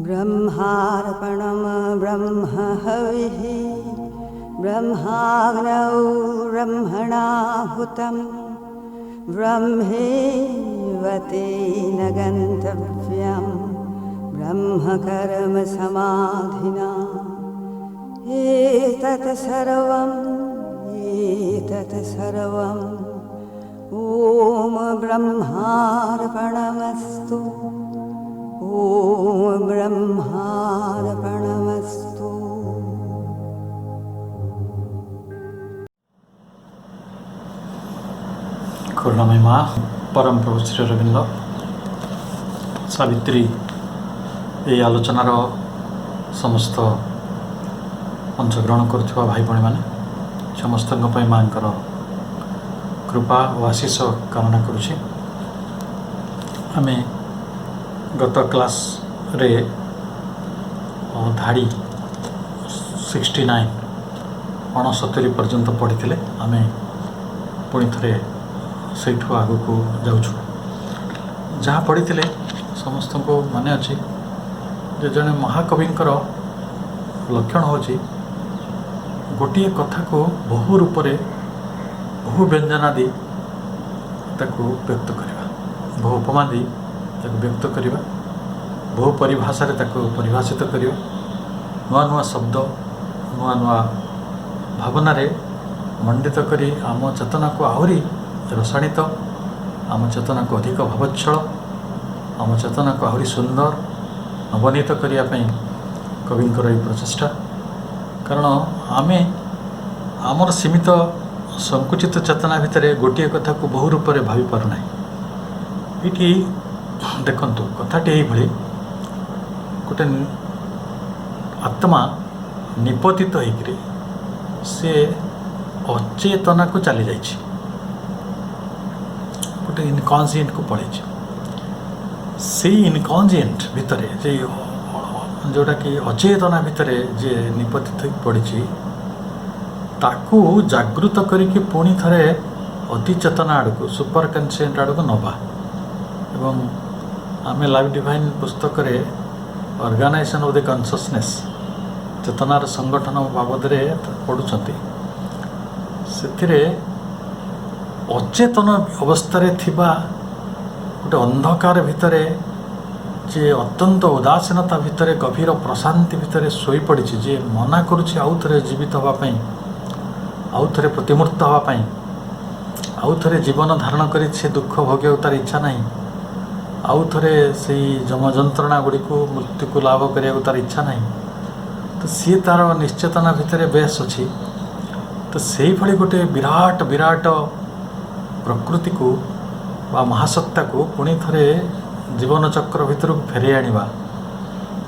ब्रह्मार्पणं ब्रह्म हविः ब्रह्माग्नौ ब्रह्मणाहुतं ब्रह्मेव तेन गन्तव्यं ब्रह्मकर्म समाधिना एतत् सर्वम् ॐ ब्रह्मार्पणमस्तु ॐ ब्रह्मार्पणमस्तु। करुणामय माँ परम प्रभु श्री अरविंद सावित्री ये आलोचनार समस्त अंशग्रहण करुवा भाई भाई मैंने समस्त माँ कृपा और आशीष कामना करुछि। आमे गत क्लास रे धाड़ी 69 69 पर्यंत पढ़ी आमे पुणी थे से आग को जाऊँ जहाँ पढ़ी समस्त को माने अच्छी जड़े महाकविंकर लक्षण हूँ गोटे कथा को बहु रूप से बहु व्यंजनादि ताको व्यक्त करवा बहु उपमा दी ताको व्यक्त करवा बहु परिभाषा ताको परिभाषित करवा नुआ नुआ शब्द नुआ नुआ भावना रे मंडित करी आम चेतना को आहरी रसायित आम चेतना को अधिक भावच्छल आम चेतना को आहरी सुंदर नवनीत करने कविंकर ये प्रचेषा कारण आमे आमर सीमित संकुचित चेतना भितर गोटे कथा को बहु रूप से भावी पारना ये देखंतु कथाटी ये गोटे आत्मा निपतित होकर से अचेतना को चली जाइए गोटे इनकॉन्शिएंट को पड़े से इनकॉन्शिएंट भितर जे जोटा कि अचेतना भितर जे निपतित हो पड़ी ताकू जागृत करके पुणी थे अति चेतना आड़ को सुपर कन्सीएंट आड़ को नवा एवं आम लाइफ डिवाइन पुस्तक रे ऑर्गेनाइजेशन ऑफ द कॉन्शियसनेस चेतनार संगठन बाबद पढ़ुंट से अचेतन अवस्था गोटे अंधकार भितर जे अत्यंत उदासीनता भितर गभीर प्रशांति भितर शोई पड़ी जे मना करुच्ची आउ थे जीवित हाँपाई आउ थे प्रतिमूर्त हाँपाई आउ थे जीवन धारण कर दुख भोग तार इच्छा ना आउ थे से जम जंत्रणा गुड़ी को मृत्यु को लाभ करने तार इच्छा ना तो सी तार निश्चेतना भितर बेस अच्छी तो से भाई गोटे विराट विराट प्रकृति को बा महासत्ता को पुणी थे जीवन चक्र भितर फेरे आनिबा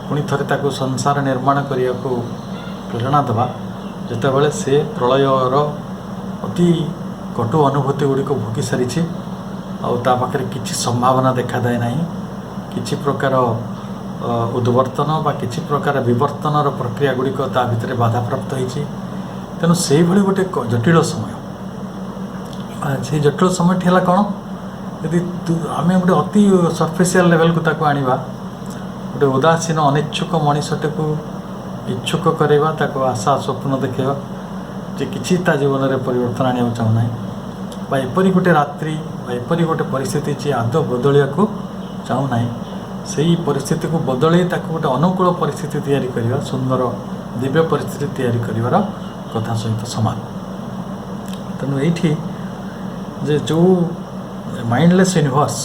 पुणी थे ताको संसार निर्माण करने को प्रेरणा देवा जितेबाला से प्रलयर अति कटु अनुभूति गुड़ी को भोगी सारी आखिर किसी संभावना देखा जाए ना किसी प्रकार उद्वर्तन बा किसी प्रकार विवर्तन प्रक्रिया गुड़िक ता भितर बाधा प्राप्त होती तेणु से गोटे जटिल समय से जटिल समय है कौन यदि आम गोटे अति सरफेसियल लेवल को ताको आनिबा गोटे उदासीन अनिच्छुक मनीषटे को इच्छुक करवा ताको आशा स्वप्न देखा जे किसी ता जीवन में परिवर्तन आने चाहूना एपरी गोटे रात्रि एपरी गोटे परिस्थिति जी आदौ बदलिया को चाहूना से परिस्थिति को बदल गोटे अनुकूल परिस्थिति तैयारी करवा सुंदर दिव्य परिस्थिति तैयारी कर कथा सहित समान तेणु ये जे जो माइंडलेस यूनिवर्स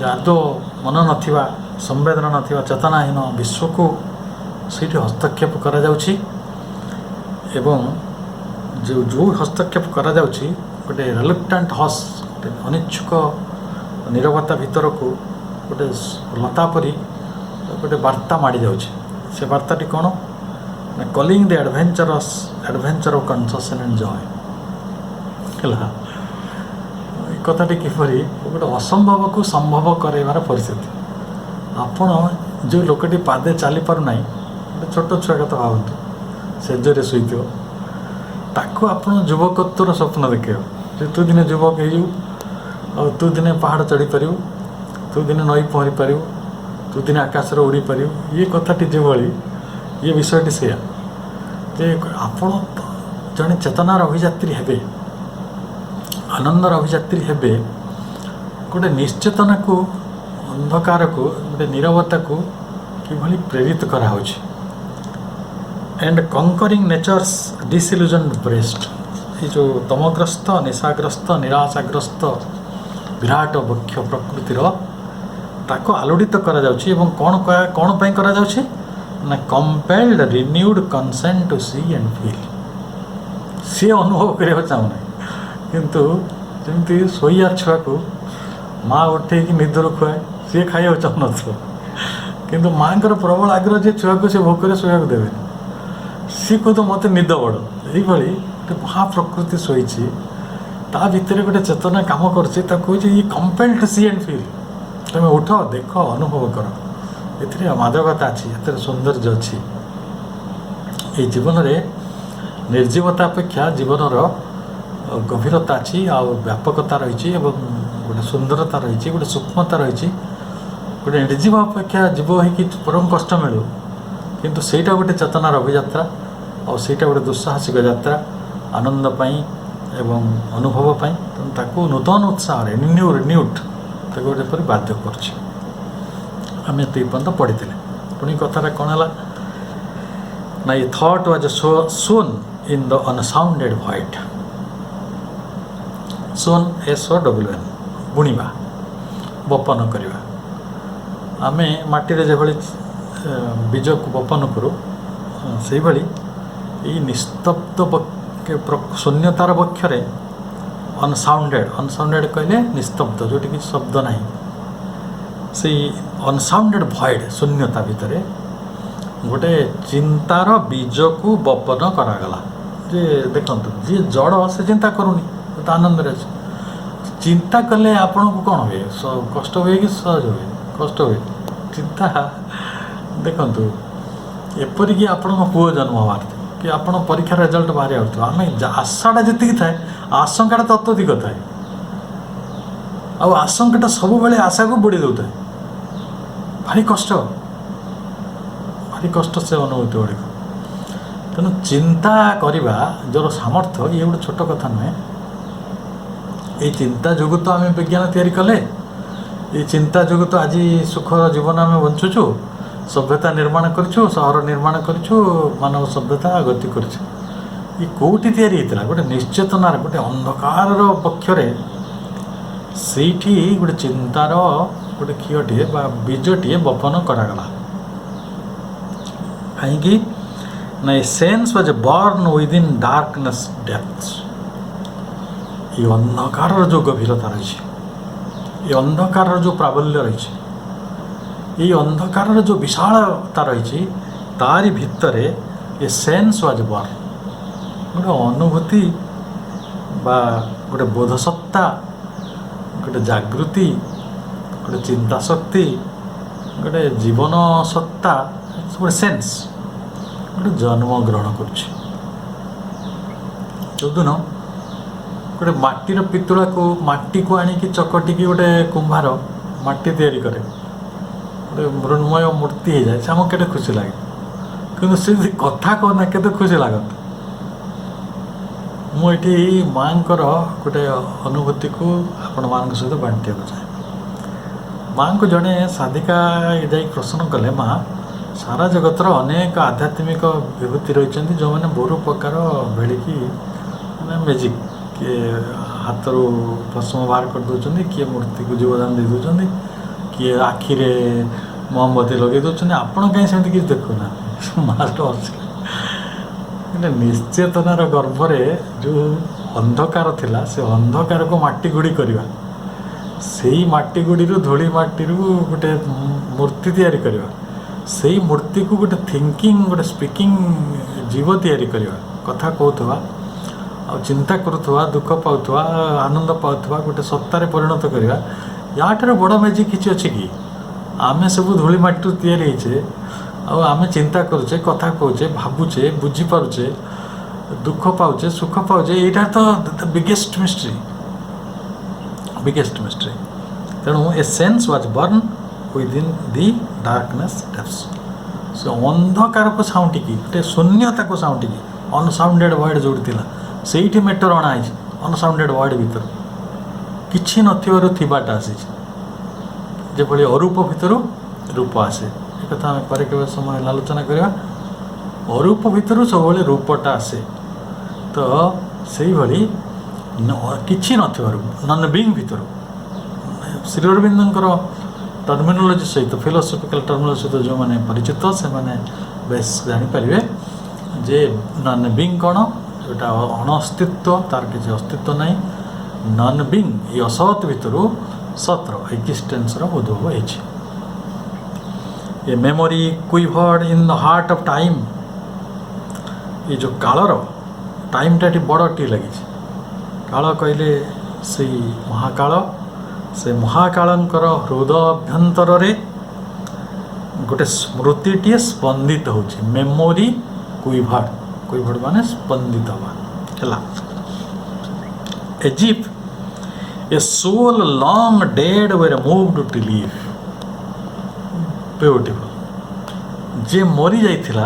आदौ मन नथिबा संवेदना नथिबा चेतनाहीन विश्व को से हस्तक्षेप करा जाउछि एवं जो हस्तक्षेप करा जाउछि गोटे रिलक्टेंट हस गोटे अनिच्छुक नीरवता भितर को गोटे लता परी गोटे वार्ता माड़ी जाउछि से वार्ताटी कौन calling the adventure of consciousness and joy है कथाटी किपरि गोटे असंभव को संभव करार परिस्थिति आपण जो लोकटी पादे चली पारना गोटे छोट छुआ कथा भावतु सेजरे शुथ ताको आप युवकत्वर स्वप्न देख तू दिने युवक हो तू दिने पहाड़ चढ़ी पार तू दिने नई पहरी पार तू ତୁ ଦିନେ ଆକାଶରେ ଉଡ଼ିପାରିବୁ। ଇଏ କଥାଟି ଯେଭଳି, ଇଏ ବିଷୟଟି ସେଇଆ ଯେ ଆପଣ ଜଣେ ଚେତନାର ଅଭିଯାତ୍ରୀ ହେବେ, ଆନନ୍ଦର ଅଭିଯାତ୍ରୀ ହେବେ। ଗୋଟେ ନିଶ୍ଚେତନାକୁ, ଅନ୍ଧକାରକୁ, ଗୋଟେ ନୀରବତାକୁ କିଭଳି ପ୍ରେରିତ କରାହେଉଛି। And concurring natures disillusion breast, ये जो तमग्रस्त, निशाग्रस्त, निराशाग्रस्त विराट वक्ष प्रकृतिर ताको आलोड़ित करा जाउछि। एवं कौन ପାଇଁ करा जाउछि ना compelled renewed consent to see and feel. See अनुभव करिया चाहुना, किंतु जेमती सोइया छुआ को माँ उठे कि निदर खुआए, सी खाइया चाहूनथो, किंतु माँ प्रबल आग्रह जे छुआ को सी भोकरे सोया देवे, सी को तो मत निद बड़। यही गोटे महाप्रकृति शोची, ता भितर गोटे चेतना काम कर compelled to see and feel. तुम उठ, देख, अनुभव कर, ये मादकता अच्छी, ये सौंदर्य अच्छी। ये जीवन में निर्जीवता अपेक्षा जीवनर गभीरता अच्छी, आ व्यापकता रही, गोटे सुंदरता रही, गोटे सूक्ष्मता रही। गोटे निर्जीव अपेक्षा जीव हो परम कष्ट मिलू, किंतु ସେଇଟା गोटे चेतनार अभियात्रा और ସେଇଟା गोटे दुस्साहसिक यात्रा आनंद पाई एवं अनुभव पाई। तेणु ताकू नूतन उत्साह रिन्यूड ताको गोटे पर बाध्य करछि। आम ये पर्यंत पढ़ी पुणी कथाटा कौन है ना, ये thought was sown in the unsounded void. Sown SOWN, बुणिबा, बपन करवा। आम माटी जो बीज को बपन करूँ, से भाई ये निस्तब्ध शून्यतार बक्षरे अनसाउंडेड कहले निस्तब्ध, जोटी कि शब्द ना, से अनसाउंडेड भॉइड शून्यता भितर गोटे चिंतार बीज को बपन करागला। जे देखु जी जड़ से चिंता करूनी, तो आनंद रहे। चिंता कले आपण को कौन हुए, कष्ट हुए कि सहज हुए? कष्ट हुए। चिंता देखु एपरिक आपण पुओ जन्म हबार कि आप परीक्षा रिजल्ट बाहर आम आशाटा जी थाए, आशंका तो अत्यधिक थाए। आशंका सब बेले आशा को बुड़ी दे था। भारी कष्ट से अनुभूति गुड़िक। तेणु चिंता करवा जोर सामर्थ्य ये गोटे छोट कथा नुहे। ये चिंता जो तो आम विज्ञान तैयारी कले, ये चिंता जो तो आज सुखर जीवन आम बंचुचु, सभ्यता निर्माण करूँ, सहर निर्माण करूँ, मानव सभ्यता गति कर। कौटी तैयारी होता गोटे निश्चेतनार गोटे अंधकार पक्षरे सेठी गोटे चिंतार गोटे क्षीयटे बीजटे बपन करागला। कहीं ना sense was born with in darkness depths. ये अंधकार जो गभीरता रही, ये अंधकार जो प्राबल्य रही, ये अंधकार जो विशालता रही, तारी भितर ये सेन्स वाज बॉर्न, गोटे अनुभूति बा गोटे बोधसत्ता, गोटे जागृति, गोटे चिंता शक्ति, गोटे जीवन सत्ता, गोटे सेन्स गोटे जन्म ग्रहण करुच्छे। जोदिन गोटे माटीर पितुला को माटी को आणिकी चकटिकी गोटे कुंभार माटी तैयारी करे, गोटे मृण्मय मूर्ति हो जाए, आमको केते खुशी लगे। किंतु से कथा कहना केते खुशी लगता। मुझे माँ गोटे अनुभूति को आपण मान सहित बांटा चाहे। माँ को जड़े साधिका जा प्रश्न कले, माँ सारा जगतर अनेक आध्यात्मिक विभूति रही जो मैंने बहु प्रकार भेड़िकी मैंने मैजिक किए हाथ भस्म बाहर कर दौरान, किए मूर्ति को जीवदान दे दौरान, किए आखिरे मोमबत्ती लगे दौरान, आपण कहीं सेमती किसी देखुना। मास्ट निश्चेतनार गर्भरे जो अंधकार थिला, से अंधकार को माटी गुड़ी करवा, से माटी गुड़ी धूली माटी गोटे मूर्ति तैयारी करवा, से मूर्ति को गोटे थिंकिंग गोटे स्पीकिंग जीव तैयारी करवा, कथा कहूथवा आ चिंता करुवा, दुख पाउथवा, आनंद पाउथवा गोटे सत्तारे परिणत करवा। याठार बड़ मैजिक किसी अच्छे कि आम सब धूली माटी तैयारी होचे, आम चिंता करुचे, कथा कहचे, भावुचे, बुझीपारुचे, दुख पाउचे, सुख पाउचे, यहाँ तो बिगेस्ट मिस्ट्री। तेणु a sense was born within the darkness depths. So ଅନ୍ଧକାର କୁ ସାଉଁଟିକି ଗୋଟେ ଶୂନ୍ୟତାକୁ ସାଉଁଟିକି ଅନସାଉଣ୍ଡେଡ୍ ଭଏଡ୍ ଯୋଉଠି ଥିଲା ସେଇଠି ମେଟର ଅଣାହେଇଛି ଅନସାଉଣ୍ଡେଡ୍ ଭଏଡ୍ ଭିତରୁ କିଛି ନଥିବାରୁ ଥିବାଟା ଆସିଛି ଯେଭଳି ଅରୂପ ଭିତରୁ ରୂପ ଆସେ ଏ କଥା ଆମେ ପରେ କେବେ ସମୟ ହେଲେ ଆଲୋଚନା କରିବା ଅରୂପ ଭିତରୁ ସବୁବେଳେ ରୂପଟା ଆସେ ତ ସେଇଭଳି କିଛି ନଥିବାରୁ ନନ୍ ବିଙ୍ଗ ଭିତରୁ ଶ୍ରୀ ଅରବିନ୍ଦଙ୍କର ଟର୍ମିନୋଲୋଜି ସହିତ ଫିଲୋସଫିକାଲ ଟର୍ମିନୋଲୋଜି ସହିତ ଯେଉଁମାନେ ପରିଚିତ ସେମାନେ ବେଶ ଜାଣିପାରିବେ ଯେ ନନ୍ ବିଙ୍ଗ କ'ଣ ଯେଉଁଟା ଅଣଅସ୍ତିତ୍ୱ ତାର କିଛି ଅସ୍ତିତ୍ୱ ନାହିଁ ନନ୍ ବିଙ୍ଗ ଏ ଅସତ୍ ଭିତରୁ ସତ୍ର ଏକ୍ଜିଷ୍ଟେନ୍ସର ଉଦ୍ଭବ ହେଇଛି a memory quivered in the heart of time ଏ ଯେଉଁ କାଳର ଟାଇମ୍ଟା ଏଠି ବଡ଼ ଟି ଲାଗିଛି କାଳ କହିଲେ ସେଇ ମହାକାଳ ସେ ମହାକାଳଙ୍କର ହୃଦୟ ଅଭ୍ୟନ୍ତରରେ ଗୋଟେ ସ୍ମୃତିଟିଏ ସ୍ପନ୍ଦିତ ହେଉଛି ମେମୋରି କୁଇଭର୍ଡ କୁଇଭର୍ଡ ମାନେ ସ୍ପନ୍ଦିତ ହେବା ହେଲା ଏଜିପ୍ ଏ soul long dead were moved to live beautiful ଯେ ମରି ଯାଇଥିଲା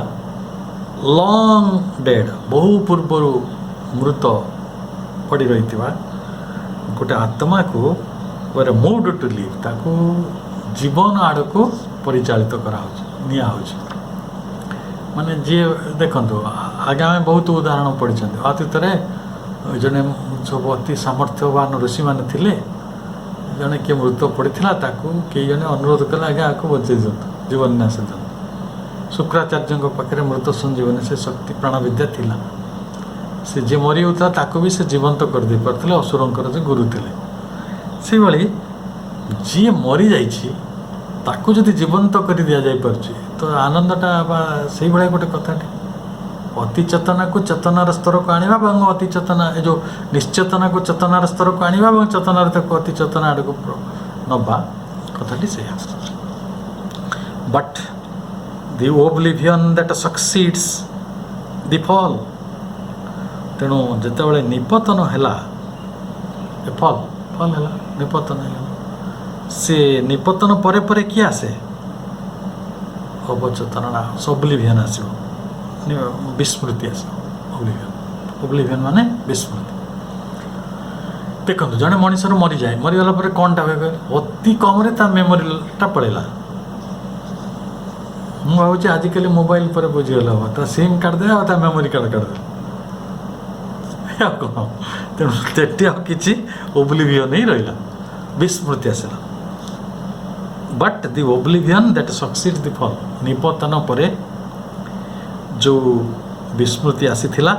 ଲଙ୍ଗ ଡେଡ୍ ବହୁ ପୂର୍ବରୁ ମୃତ ପଡ଼ି ରହିଥିବା ଗୋଟେ ଆତ୍ମାକୁ were moved to live ତାକୁ ଜୀବନ ଆଡ଼କୁ ପରିଚାଳିତ କରାହେଉଛି ନିଆହେଉଛି ମାନେ ଯିଏ ଦେଖନ୍ତୁ ଆଗେ ଆମେ ବହୁତ ଉଦାହରଣ ପଢ଼ିଛନ୍ତି ଅତୀତରେ ଜଣେ ସବୁ ଅତି ସାମର୍ଥ୍ୟବାନ ଋଷିମାନେ ଥିଲେ ଜଣେ କିଏ ମୃତ ପଡ଼ିଥିଲା ତାକୁ କେହି ଜଣେ ଅନୁରୋଧ କଲେ ଆଜ୍ଞା ଆକୁ ବଞ୍ଚେଇ ଦିଅନ୍ତୁ ଜୀବନ ନ୍ୟାସ ଦିଅନ୍ତୁ ଶୁକ୍ରାଚାର୍ଯ୍ୟଙ୍କ ପାଖରେ ମୃତ ସଞ୍ଜୀବନୀ ସେ ଶକ୍ତି ପ୍ରାଣବିଦ୍ୟା ଥିଲା ସେ ଯିଏ ମରିଯାଉଥିଲା ତାକୁ ବି ସେ ଜୀବନ୍ତ କରିଦେଇ ପାରୁଥିଲେ ଅସୁରଙ୍କର ଯେ ଗୁରୁ ଥିଲେ ସେଇଭଳି ଯିଏ ମରିଯାଇଛି ତାକୁ ଯଦି ଜୀବନ୍ତ କରି ଦିଆଯାଇପାରୁଛି ତ ଆନନ୍ଦଟା ବା ସେଇଭଳିଆ ଗୋଟେ କଥାଟେ ଅତି ଚେତନାକୁ ଚେତନାର ସ୍ତରକୁ ଆଣିବା ଏବଂ ଅତି ଚେତନା ଏ ଯେଉଁ ନିଶ୍ଚେତନାକୁ ଚେତନାର ସ୍ତରକୁ ଆଣିବା ଏବଂ ଚେତନାରେ ତାକୁ ଅତି ଚେତନା ଆଡ଼କୁ ନେବା କଥାଟି ସେଇଆ ବଟ୍ ଦି ଓବ୍ଲିଭିୟନ୍ ଦ୍ୟାଟ୍ ସକ୍ସିଡ୍ସ ଦି ଫଲ୍ ତେଣୁ ଯେତେବେଳେ ନିପତନ ହେଲା ଏ ଫଲ୍ ହେଲା ନିପତନ ହେଲା ସେ ନିପତନ ପରେ ପରେ କିଏ ଆସେ ଅବଚେତନା ଓବ୍ଲିଭିୟନ୍ ଆସିବ ବିସ୍ମୃତି ଆସିବ ଓବ୍ଲିଭିୟନ୍ ମାନେ ବିସ୍ମୃତି ଦେଖନ୍ତୁ ଜଣେ ମଣିଷର ମରିଯାଏ ମରିଗଲା ପରେ କ'ଣଟା ହୁଏ କହିଲେ ଅତି କମ୍ରେ ତା ମେମୋରିଟା ପଳେଇଲା ମୁଁ ଭାବୁଛି ଆଜିକାଲି ମୋବାଇଲ ପରେ ବୁଝିଗଲା ହବ ତା ସିମ୍ କାଟିଦେବେ ଆଉ ତା ମେମୋରି କାର୍ଡ଼ କାଟିଦେବେ ଆଉ କ'ଣ ତେଣୁ ସେଠି ଆଉ କିଛି ଓବ୍ଲିଭିୟନ୍ ହିଁ ରହିଲା ବିସ୍ମୃତି ଆସିଲା ବଟ୍ ଦି ଓବ୍ଲିଭିୟନ୍ ଦ୍ୟାଟ୍ ସକ୍ସିଡ୍ ଦି ଫଲ୍ ନିପତନ ପରେ ଯେଉଁ ବିସ୍ମୃତି ଆସିଥିଲା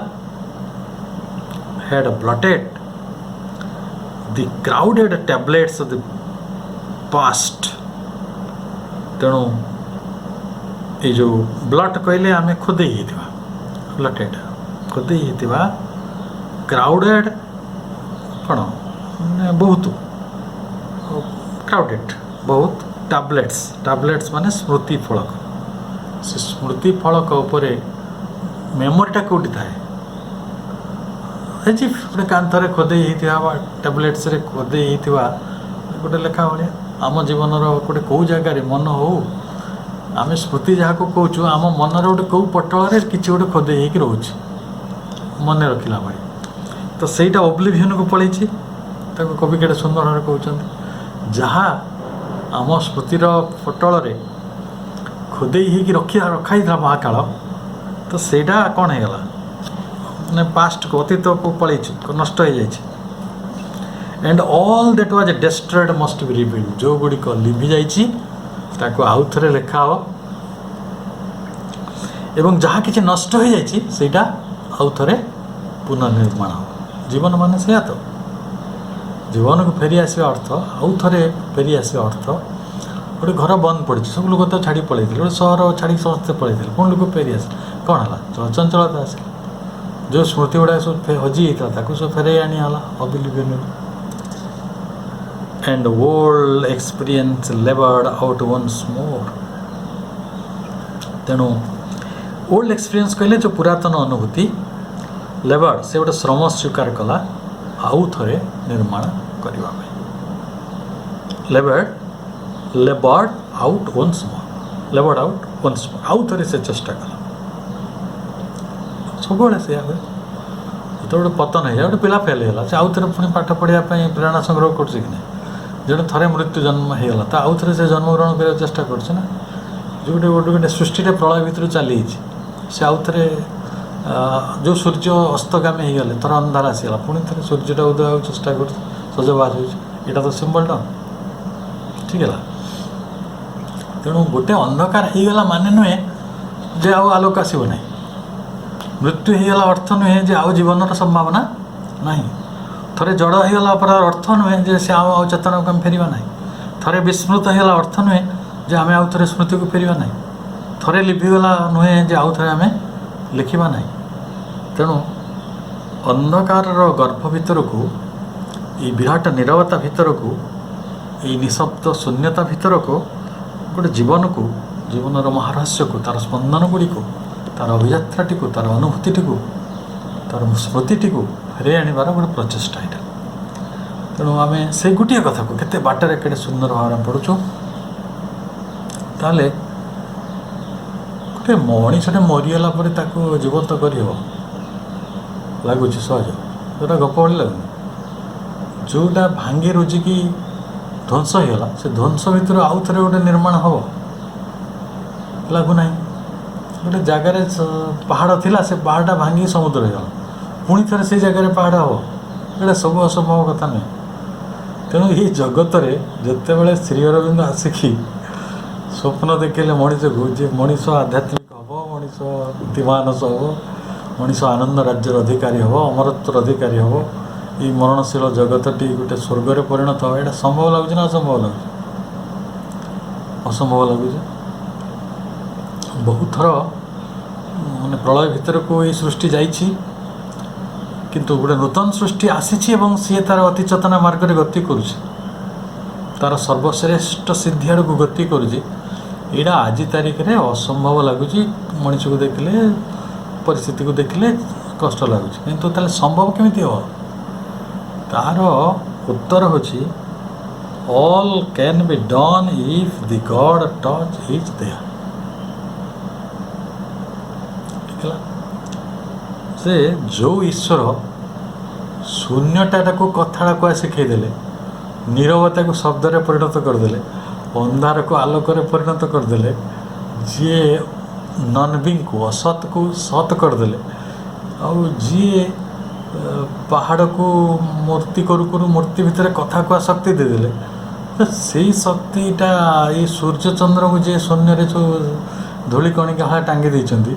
had blotted the crowded tablets of the past ତେଣୁ ଏଇ ଯେଉଁ ବ୍ଲଟ୍ କହିଲେ ଆମେ ଖୋଦେଇ ହେଇଥିବା ବ୍ଲଟେଡ୍ ଖୋଦେଇ ହେଇଥିବା କ୍ରାଉଡେଡ୍ କ'ଣ ବହୁତ କ୍ରାଉଡେଡ୍ ବହୁତ ଟାବଲେଟ୍ସ ମାନେ ସ୍ମୃତି ଫଳକ ସେ ସ୍ମୃତି ଫଳକ ଉପରେ ମେମୋରିଟା କେଉଁଠି ଥାଏ ହେଇଛି ଗୋଟେ କାନ୍ଥରେ ଖୋଦେଇ ହେଇଥିବା ବା ଟ୍ୟାବଲେଟ୍ସରେ ଖୋଦେଇ ହେଇଥିବା ଗୋଟେ ଲେଖା ଭଳିଆ ଆମ ଜୀବନର ଗୋଟେ କେଉଁ ଜାଗାରେ ମନ ହଉ ଆମେ ସ୍ମୃତି ଯାହାକୁ କହୁଛୁ ଆମ ମନର ଗୋଟେ କେଉଁ ପଟଳରେ କିଛି ଗୋଟେ ଖୋଦେଇ ହେଇକି ରହୁଛି ମନେ ରଖିଲା ଭଳି ତ ସେଇଟା ଓବ୍ଲିଭିୟନ୍କୁ ପଳେଇଛି ତାକୁ କବି କେଡ଼େ ସୁନ୍ଦର ଭାବରେ କହୁଛନ୍ତି ଯାହା ଆମ ସ୍ମୃତିର ପଟଳରେ ଖୋଦେଇ ହେଇକି ରଖାହେଇଥିଲା ମହାକାଳ ତ ସେଇଟା କ'ଣ ହେଇଗଲା ମାନେ ପାଷ୍ଟକୁ ଅତୀତକୁ ପଳେଇଛି ନଷ୍ଟ ହେଇଯାଇଛି and all that was destroyed must B rebuild ଯେଉଁଗୁଡ଼ିକ ଲିଭି ଯାଇଛି ତାକୁ ଆଉ ଥରେ ଲେଖା ହେବ ଏବଂ ଯାହା କିଛି ନଷ୍ଟ ହେଇଯାଇଛି ସେଇଟା ଆଉ ଥରେ ପୁନର୍ନିର୍ମାଣ ହେବ ଜୀବନ ମାନେ ସେଇଆ ତ ଜୀବନକୁ ଫେରି ଆସିବା ଅର୍ଥ ଆଉ ଥରେ ଫେରି ଆସିବା ଅର୍ଥ ଗୋଟେ ଘର ବନ୍ଦ ପଡ଼ିଛି ସବୁ ଲୋକ ତ ଛାଡ଼ି ପଳେଇଥିଲେ ଗୋଟେ ସହର ଛାଡ଼ିକି ସମସ୍ତେ ପଳେଇଥିଲେ କ'ଣ ଲୋକ ଫେରି ଆସିଲେ କ'ଣ ହେଲା ଚଳଚଞ୍ଚଳତା ଆସିଲା ଯେଉଁ ସ୍ମୃତି ଗୁଡ଼ାକ ସବୁ ହଜି ଯାଇଥିଲା ତାକୁ ସବୁ ଫେରାଇ ଆଣିଗଲା ଓବ୍ଲିଭିୟନ୍‌ରୁ and old experience levered out once more ତେଣୁ ଓଲ୍ଡ ଏକ୍ସପିରିଏନ୍ସ କହିଲେ ଯେଉଁ ପୁରାତନ ଅନୁଭୂତି ଲେବର୍ଡ ସେ ଗୋଟେ ଶ୍ରମ ସ୍ୱୀକାର କଲା ଆଉ ଥରେ ନିର୍ମାଣ କରିବା ପାଇଁ ଲେବର୍ଡ ଆଉଟ୍ ୱାନ୍ସ ମୋର୍, ଲେବର୍ଡ ଆଉଟ୍ ୱାନ୍ସ ମୋର୍, ଆଉ ଥରେ ସେ ଚେଷ୍ଟା କଲା। ସବୁବେଳେ ସେଇଆ ହୁଏ। ଯେତେବେଳେ ପତନ ହେଇଯାଏ, ଗୋଟେ ପିଲା ଫେଲ୍ ହେଇଗଲା, ସେ ଆଉ ଥରେ ପୁଣି ପାଠ ପଢ଼ିବା ପାଇଁ ପ୍ରେରଣା ସଂଗ୍ରହ କରୁଛି କି ନାହିଁ? ଜଣେ ଥରେ ମୃତ୍ୟୁ ଜନ୍ମ ହେଇଗଲା, ତ ଆଉ ଥରେ ସେ ଜନ୍ମଗ୍ରହଣ କରିବାକୁ ଚେଷ୍ଟା କରୁଛି ନା। ଗୋଟେ ସୃଷ୍ଟିରେ ପ୍ରଳୟ ଭିତରୁ ଚାଲିଯାଇଛି, ସେ ଆଉ ଥରେ ଯେଉଁ ସୂର୍ଯ୍ୟ ଅସ୍ତଗାମୀ ହେଇଗଲେ, ଥରେ ଅନ୍ଧାର ଆସିଗଲା, ପୁଣି ଥରେ ସୂର୍ଯ୍ୟଟା ଉଦୟ ହେବାକୁ ଚେଷ୍ଟା କରୁଛି, ସଜବାଜ ହେଉଛି। ଏଇଟା ତ ସିମ୍ବଲଟା, ଠିକ୍ ହେଲା। ତେଣୁ ଗୋଟେ ଅନ୍ଧକାର ହେଇଗଲା ମାନେ ନୁହେଁ ଯେ ଆଉ ଆଲୋକ ଆସିବ ନାହିଁ। ମୃତ୍ୟୁ ହେଇଗଲା ଅର୍ଥ ନୁହେଁ ଯେ ଆଉ ଜୀବନର ସମ୍ଭାବନା ନାହିଁ। ଥରେ ଜଡ଼ ହେଇଗଲା ପରେ ଅର୍ଥ ନୁହେଁ ଯେ ସେ ଆଉ ଚେତନାକୁ ଆମେ ଫେରିବା ନାହିଁ। ଥରେ ବିସ୍ମୃତ ହେଇଗଲା ଅର୍ଥ ନୁହେଁ ଯେ ଆମେ ଆଉ ଥରେ ସ୍ମୃତିକୁ ଫେରିବା ନାହିଁ। ଥରେ ଲିଭିଗଲା ନୁହେଁ ଯେ ଆଉ ଥରେ ଆମେ ଲେଖିବା ନାହିଁ। ତେଣୁ ଅନ୍ଧକାରର ଗର୍ଭ ଭିତରକୁ, ଏଇ ବିରାଟ ନୀରବତା ଭିତରକୁ, ଏଇ ନିଶବ୍ଦ ଶୂନ୍ୟତା ଭିତରକୁ ଗୋଟେ ଜୀବନକୁ, ଜୀବନର ମହାରହସ୍ୟକୁ, ତା'ର ସ୍ପନ୍ଦନ ଗୁଡ଼ିକୁ, ତା'ର ଅଭିଯାତ୍ରାଟିକୁ, ତା'ର ଅନୁଭୂତିଟିକୁ, ତା'ର ସ୍ମୃତିଟିକୁ ଫେରାଇ ଆଣିବାର ଗୋଟେ ପ୍ରଚେଷ୍ଟା ଏଇଟା। ତେଣୁ ଆମେ ସେଇ ଗୋଟିଏ କଥାକୁ କେତେ ବାଟରେ କେତେ ସୁନ୍ଦର ଭାବରେ ପଢ଼ୁଛୁ। ତାହେଲେ ଗୋଟେ ମଣିଷଟେ ମରିଗଲା ପରେ ତାକୁ ଜୀବନ୍ତ କରିହେବ? ଲାଗୁଛି ସହଜ? ଯେଉଁଟା ଗପ ଭଳି ଲାଗୁନି? ଯେଉଁଟା ଭାଙ୍ଗି ରୁଜିକି ଧ୍ୱଂସ ହେଇଗଲା, ସେ ଧ୍ୱଂସ ଭିତରୁ ଆଉ ଥରେ ଗୋଟେ ନିର୍ମାଣ ହେବ? ଲାଗୁନାହିଁ। ଗୋଟେ ଜାଗାରେ ପାହାଡ଼ ଥିଲା, ସେ ପାହାଡ଼ଟା ଭାଙ୍ଗିକି ସମୁଦ୍ର ହେଇଗଲା, ପୁଣି ଥରେ ସେଇ ଜାଗାରେ ପାହାଡ଼ ହେବ? ଏଇଟା ସବୁ ଅସମ୍ଭବ କଥା ନୁହେଁ। ତେଣୁ ଏହି ଜଗତରେ ଯେତେବେଳେ ଶ୍ରୀ ଅରବିନ୍ଦ ଆସିକି ସ୍ୱପ୍ନ ଦେଖେଇଲେ ମଣିଷକୁ, ଯେ ମଣିଷ ଆଧ୍ୟାତ୍ମିକ ହେବ, ମଣିଷ ଭକ୍ତିମାନସ ହେବ, ମଣିଷ ଆନନ୍ଦ ରାଜ୍ୟର ଅଧିକାରୀ ହେବ, ଅମରତ୍ୱର ଅଧିକାରୀ ହେବ, ଏଇ ମରଣଶୀଳ ଜଗତଟି ଗୋଟେ ସ୍ୱର୍ଗରେ ପରିଣତ ହେବ, ଏଇଟା ସମ୍ଭବ ଲାଗୁଛି ନା ଅସମ୍ଭବ ଲାଗୁଛି? ଅସମ୍ଭବ ଲାଗୁଛି। ବହୁତ ଥର ମାନେ ପ୍ରଳୟ ଭିତରକୁ ଏଇ ସୃଷ୍ଟି ଯାଇଛି, କିନ୍ତୁ ଗୋଟେ ନୂତନ ସୃଷ୍ଟି ଆସିଛି ଏବଂ ସିଏ ତା'ର ଅତି ଚେତନା ମାର୍ଗରେ ଗତି କରୁଛି, ତା'ର ସର୍ବଶ୍ରେଷ୍ଠ ସିଦ୍ଧି ଆଡ଼କୁ ଗତି କରୁଛି। ଏଇଟା ଆଜି ତାରିଖରେ ଅସମ୍ଭବ ଲାଗୁଛି। ମଣିଷକୁ ଦେଖିଲେ, ପରିସ୍ଥିତିକୁ ଦେଖିଲେ କଷ୍ଟ ଲାଗୁଛି, କିନ୍ତୁ ତାହେଲେ ସମ୍ଭବ କେମିତି ହେବ? ତାହାର ଉତ୍ତର ହେଉଛି all can be done if the God touch is there. ହେଲା, ସେ ଯେଉଁ ଈଶ୍ୱର ଶୂନ୍ୟଟାକୁ କଥାଟାକୁ ଆସି ଶିଖେଇଦେଲେ, ନୀରବତାକୁ ଶବ୍ଦରେ ପରିଣତ କରିଦେଲେ, ଅନ୍ଧାରକୁ ଆଲୋକରେ ପରିଣତ କରିଦେଲେ, ଯିଏ ନନ୍ବିଙ୍କୁ ଅସତକୁ ସତ୍ କରିଦେଲେ, ଆଉ ଯିଏ ପାହାଡ଼କୁ ମୂର୍ତ୍ତି କରୁ କରୁ ମୂର୍ତ୍ତି ଭିତରେ କଥା କୁହା ଶକ୍ତି ଦେଇଦେଲେ, ତ ସେଇ ଶକ୍ତିଟା ଏଇ ସୂର୍ଯ୍ୟଚନ୍ଦ୍ରକୁ ଯିଏ ଶୂନ୍ୟରେ ଯେଉଁ ଧୂଳିକଣିକା ଭଳିଆ ଟାଙ୍ଗି ଦେଇଛନ୍ତି,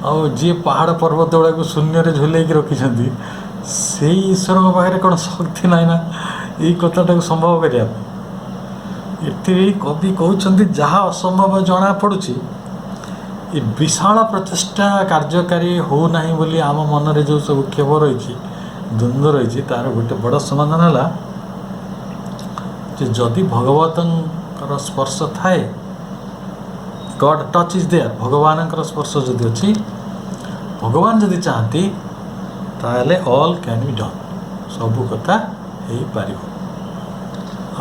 ଆଉ ଯିଏ ପାହାଡ଼ ପର୍ବତ ଗୁଡ଼ାକୁ ଶୂନ୍ୟରେ ଝୁଲେଇକି ରଖିଛନ୍ତି, ସେଇ ଈଶ୍ୱରଙ୍କ ପାଖରେ କ'ଣ ଶକ୍ତି ନାହିଁ ନା ଏଇ କଥାଟାକୁ ସମ୍ଭବ କରିବା ପାଇଁ? ଏଠି କବି କହୁଛନ୍ତି ଯାହା ଅସମ୍ଭବ ଜଣାପଡ଼ୁଛି, ଏ ବିଶାଳ ପ୍ରଚେଷ୍ଟା କାର୍ଯ୍ୟକାରୀ ହେଉନାହିଁ ବୋଲି ଆମ ମନରେ ଯେଉଁ ସବୁ କ୍ଷୋଭ ରହିଛି, ଦ୍ୱନ୍ଦ୍ୱ ରହିଛି, ତା'ର ଗୋଟେ ବଡ଼ ସମାଧାନ ହେଲା ଯେ ଯଦି ଭଗବତଙ୍କର ସ୍ପର୍ଶ ଥାଏ, ଗଡ୍ ଟଚ୍ ଇଜ୍ ଦେୟାର, ଭଗବାନଙ୍କର ସ୍ପର୍ଶ ଯଦି ଅଛି, ଭଗବାନ ଯଦି ଚାହାନ୍ତି, ତାହେଲେ ଅଲ୍ କ୍ୟାନ୍ ବି ଡନ୍, ସବୁ କଥା ହେଇପାରିବ।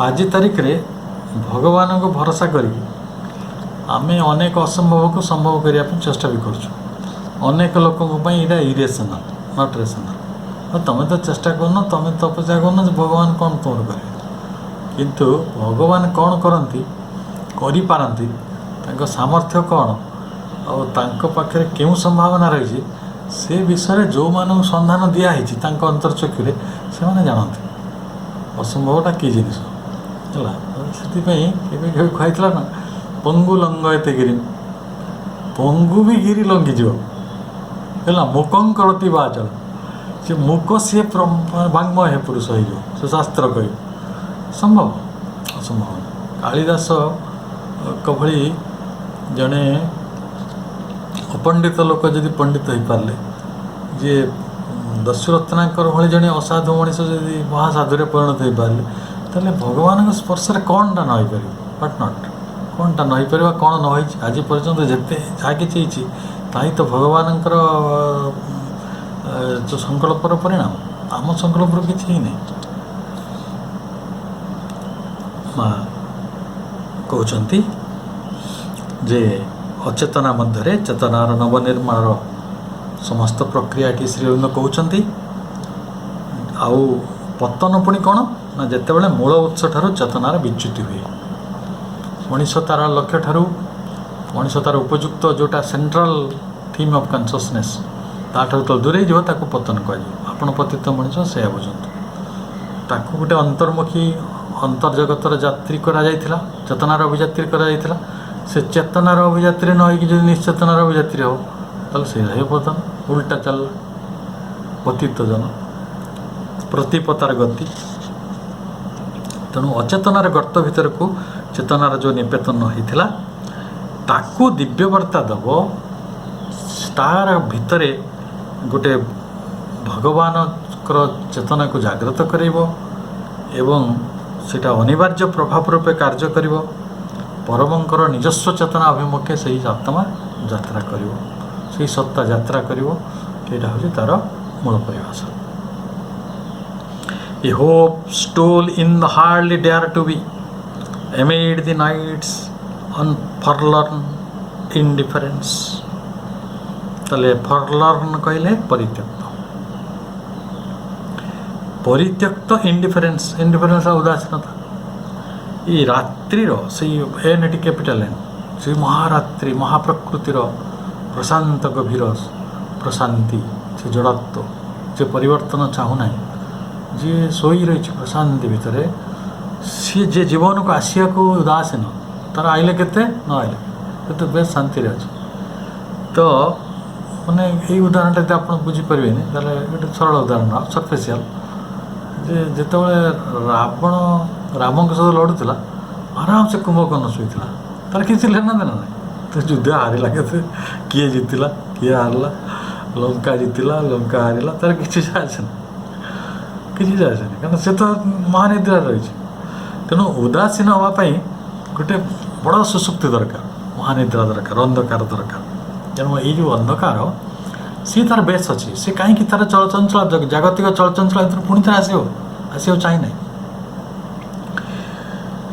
ଆଜି ତାରିଖରେ ଭଗବାନଙ୍କୁ ଭରସା କରିକି ଆମେ ଅନେକ ଅସମ୍ଭବକୁ ସମ୍ଭବ କରିବା ପାଇଁ ଚେଷ୍ଟା ବି କରୁଛୁ। ଅନେକ ଲୋକଙ୍କ ପାଇଁ ଏଇଟା ଇରେସନାଲ୍, ନଟ୍ ରେସନାଲ୍। ଆଉ ତୁମେ ତ ଚେଷ୍ଟା କରୁନ, ତୁମେ ତପସ୍ୟା କରୁନ ଯେ ଭଗବାନ କ'ଣ ତୁମର କରିବେ। କିନ୍ତୁ ଭଗବାନ କ'ଣ କରନ୍ତି, କରିପାରନ୍ତି, ତାଙ୍କ ସାମର୍ଥ୍ୟ କ'ଣ, ଆଉ ତାଙ୍କ ପାଖରେ କେଉଁ ସମ୍ଭାବନା ରହିଛି, ସେ ବିଷୟରେ ଯେଉଁମାନଙ୍କୁ ସନ୍ଧାନ ଦିଆହେଇଛି ତାଙ୍କ ଅନ୍ତର୍ଚକ୍ଷୁରେ, ସେମାନେ ଜାଣନ୍ତି ଅସମ୍ଭବଟା କି ଜିନିଷ। ହେଲା, ସେଥିପାଇଁ କେବେ କେବେ କୁହାଯାଇଥିଲା ନା, ପଙ୍ଗୁ ଲଙ୍ଗ ଏତେ ଗିରି, ପଙ୍ଗୁ ବି ଗିରି ଲଙ୍ଘିଯିବ। ହେଲା, ମୁକଙ୍କଳତି ବା ଚଳ, ସେ ମୁକ ସିଏ ବାଙ୍ଗ୍ମୟ ହେ ପୁରୁଷ ହେଇଯିବ, ସେ ଶାସ୍ତ୍ର କହିବ। ସମ୍ଭବ? ଅସମ୍ଭବ। କାଳିଦାସଙ୍କ ଭଳି ଜଣେ ଅପଣ୍ଡିତ ଲୋକ ଯଦି ପଣ୍ଡିତ ହେଇପାରିଲେ, ଯିଏ ଦସ୍ୟୁରତ୍ନାଙ୍କର ଭଳି ଜଣେ ଅସାଧୁ ମଣିଷ ଯଦି ମହାସାଧୁରେ ପରିଣତ ହେଇପାରିଲେ, ତାହେଲେ ଭଗବାନଙ୍କ ସ୍ପର୍ଶରେ କ'ଣଟା ନ ହେଇପାରିବ? What not? କ'ଣଟା ନ ହେଇପାରିବ? କ'ଣ ନ ହେଇଛି? ଆଜି ପର୍ଯ୍ୟନ୍ତ ଯେତେ ଯାହା କିଛି ହେଇଛି, ତାହିଁ ତ ଭଗବାନଙ୍କର ଯେଉଁ ସଂକଳ୍ପର ପରିଣାମ। ଆମ ସଂକଳ୍ପର କିଛି ହେଇନାହିଁ। ମା କହୁଛନ୍ତି ଯେ ଅଚେତନା ମଧ୍ୟରେ ଚେତନାର ନବନିର୍ମାଣର ସମସ୍ତ ପ୍ରକ୍ରିୟାଟି ଶ୍ରୀଅରବିନ୍ଦ କହୁଛନ୍ତି। ଆଉ ପତନ ପୁଣି କ'ଣ ନା ଯେତେବେଳେ ମୂଳ ଉତ୍ସ ଠାରୁ ଚେତନାର ବିଚ୍ୟୁତି ହୁଏ, ମଣିଷ ତାର ଲକ୍ଷ୍ୟ ଠାରୁ ମଣିଷ ତାର ଉପଯୁକ୍ତ ଯେଉଁଟା ସେଣ୍ଟ୍ରାଲ ଥିମ୍ ଅଫ୍ କନସିୟସନେସ୍ ତାଠାରୁ ତ ଦୂରେଇ ଯିବ, ତାକୁ ପତନ କୁହାଯିବ। ଆପଣ ପତିତ ମଣିଷ ସେୟା ବୁଝନ୍ତୁ। ତାକୁ ଗୋଟେ ଅନ୍ତର୍ମୁଖୀ ଅନ୍ତର୍ଜଗତର ଯାତ୍ରୀ କରାଯାଇଥିଲା, ଚେତନାର ଅଭିଯାତ୍ରୀ କରାଯାଇଥିଲା। ସେ ଚେତନାର ଅଭିଯାତ୍ରୀ ନ ହେଇକି ଯଦି ନିଶ୍ଚେତନାର ଅଭିଯାତ୍ରୀ ହେବ ତାହେଲେ ସେଇଟା ହିଁ ପତନ, ଉଲ୍ଟା ଚାଲିଲା, ପତିତ ଜନ, ପ୍ରତିପତାର ଗତି। ତେଣୁ ଅଚେତନାର ଗର୍ତ୍ତ ଭିତରକୁ ଚେତନାର ଯେଉଁ ନିବେଦନ ହେଇଥିଲା ତାକୁ ଦିବ୍ୟବାର୍ତ୍ତା ଦେବ, ତାର ଭିତରେ ଗୋଟେ ଭଗବାନଙ୍କର ଚେତନାକୁ ଜାଗ୍ରତ କରାଇବ ଏବଂ ସେଇଟା ଅନିବାର୍ଯ୍ୟ ପ୍ରଭାବ ରୂପେ କାର୍ଯ୍ୟ କରିବ। ପରମଙ୍କର ନିଜସ୍ୱ ଚେତନା ଅଭିମୁଖେ ସେହି ଆତ୍ମା ଯାତ୍ରା କରିବ, ସେହି ସତ୍ତା ଯାତ୍ରା କରିବ। ଏଇଟା ହେଉଛି ତା'ର ମୂଳ ପରିଭାଷା। A hope stole in the hardly dare to be amid the night's unforlorn indifference। ତାହେଲେ ଫରଲର୍ନ କହିଲେ ପରିତ୍ୟକ୍ତ, ପରିତ୍ୟକ୍ତ ଇଣ୍ଡିଫରେନ୍ସ, ଇଣ୍ଡିଫରେନ୍ସ ଉଦାସୀନତା। ଏଇ ରାତ୍ରିର ସେଇ ଏନ୍ ଏଠି କ୍ୟାପିଟାଲ ଏନ୍, ସେଇ ମହାରାତ୍ରି ମହାପ୍ରକୃତିର ପ୍ରଶାନ୍ତ ଗଭୀର ପ୍ରଶାନ୍ତି, ସେ ଜଡ଼ତ୍ୱ, ଯେ ପରିବର୍ତ୍ତନ ଚାହୁଁନାହିଁ, ଯିଏ ଶୋଇ ରହିଛି ପ୍ରଶାନ୍ତି ଭିତରେ, ସିଏ ଯେ ଜୀବନକୁ ଆସିବାକୁ ଉଦାସୀନ, ତାର ଆଇଲେ କେତେ ନ ଆଇଲେ କେତେ ବେଶ ଶାନ୍ତିରେ ଅଛି। ତ ମାନେ ଏଇ ଉଦାହରଣଟା ଯଦି ଆପଣ ବୁଝିପାରିବେନି ତାହେଲେ ଗୋଟେ ସରଳ ଉଦାହରଣ ସର୍ଫେସିଆଲ, ଯେ ଯେତେବେଳେ ରାବଣ ରାମଙ୍କ ସହିତ ଲଢ଼ୁଥିଲା ଆରାମସେ କୁମ୍ଭକର୍ଣ୍ଣ ଶୋଇଥିଲା, ତାର କିଛି ଲେନା ଦେନା ନାହିଁ। ତ ଯୁଦ୍ଧ ହାରିଲା କେତେ, କିଏ ଜିତିଲା କିଏ ହାରିଲା, ଲଙ୍କା ଜିତିଲା ଲଙ୍କା ହାରିଲା, ତାର କିଛି ଯାଏନି, କିଛି ଯାଏନି, କାରଣ ସେ ତ ମହାନିଦ୍ରାରେ ରହିଛି। ତେଣୁ ଉଦାସୀନ ହେବା ପାଇଁ ଗୋଟେ ବଡ଼ ସୁଶୁକ୍ତି ଦରକାର, ମହାନିଦ୍ରା ଦରକାର, ଅନ୍ଧକାର ଦରକାର। ତେଣୁ ଏଇ ଯେଉଁ ଅନ୍ଧକାର ସିଏ ତାର ବେଶ ଅଛି, ସେ କାହିଁକି ତାର ଚଳଚଞ୍ଚଳ ଜାଗତିକ ଚଳଚଞ୍ଚଳ ଭିତରୁ ପୁଣି ଥରେ ଆସିବାକୁ ଚାହିଁନାହିଁ।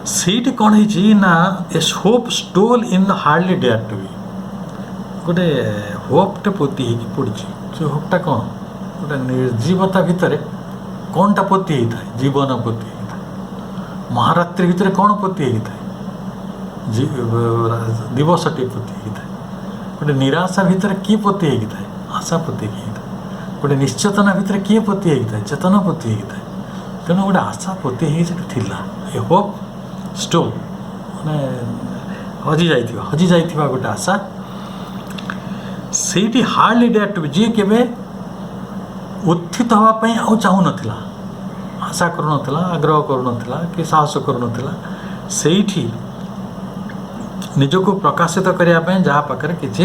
ସେଇଠି କ'ଣ ହେଇଛି ନା a hope stole in the hardly dare to be, ଗୋଟେ ହୋପ୍ଟେ ପୋତି ହେଇକି ପଡ଼ିଛି। ସେ ହୋପ୍ଟା କ'ଣ, ଗୋଟେ ନିର୍ଜୀବତା ଭିତରେ କ'ଣଟା ପୋତି ହେଇଥାଏ, ଜୀବନ ପୋତି ହେଇଥାଏ। ମହାରାତ୍ରି ଭିତରେ କ'ଣ ପୋତି ହେଇଥାଏ, ଦିବସଟି ପୋତି ହେଇଥାଏ। ଗୋଟେ ନିରାଶା ଭିତରେ କିଏ ପୋତି ହେଇକି ଥାଏ, ଆଶା ପୋତି ହେଇଥାଏ। ଗୋଟେ ନିଶ୍ଚେତନା ଭିତରେ କିଏ ପୋତି ହେଇକି ଥାଏ, ଚେତନା ପୋତି ହେଇକି ଥାଏ। ତେଣୁ ଗୋଟେ ଆଶା ପୋତି ହେଇକି ସେଠି ଥିଲା। ଏ ହୋପ୍ ଷ୍ଟୋଲ୍ ମାନେ ହଜିଯାଇଥିବା ଗୋଟେ ଆଶା, ସେଇଠି ହାର୍ଡଲି ଡେୟାର ଟୁ ବି, ଯିଏ କେବେ ଉତ୍ଥିତ ହେବା ପାଇଁ ଆଉ ଚାହୁଁନଥିଲା, ଆଶା କରୁନଥିଲା, ଆଗ୍ରହ କରୁନଥିଲା କି ସାହସ କରୁନଥିଲା, ସେଇଠି ନିଜକୁ ପ୍ରକାଶିତ କରିବା ପାଇଁ ଯାହା ପାଖରେ କିଛି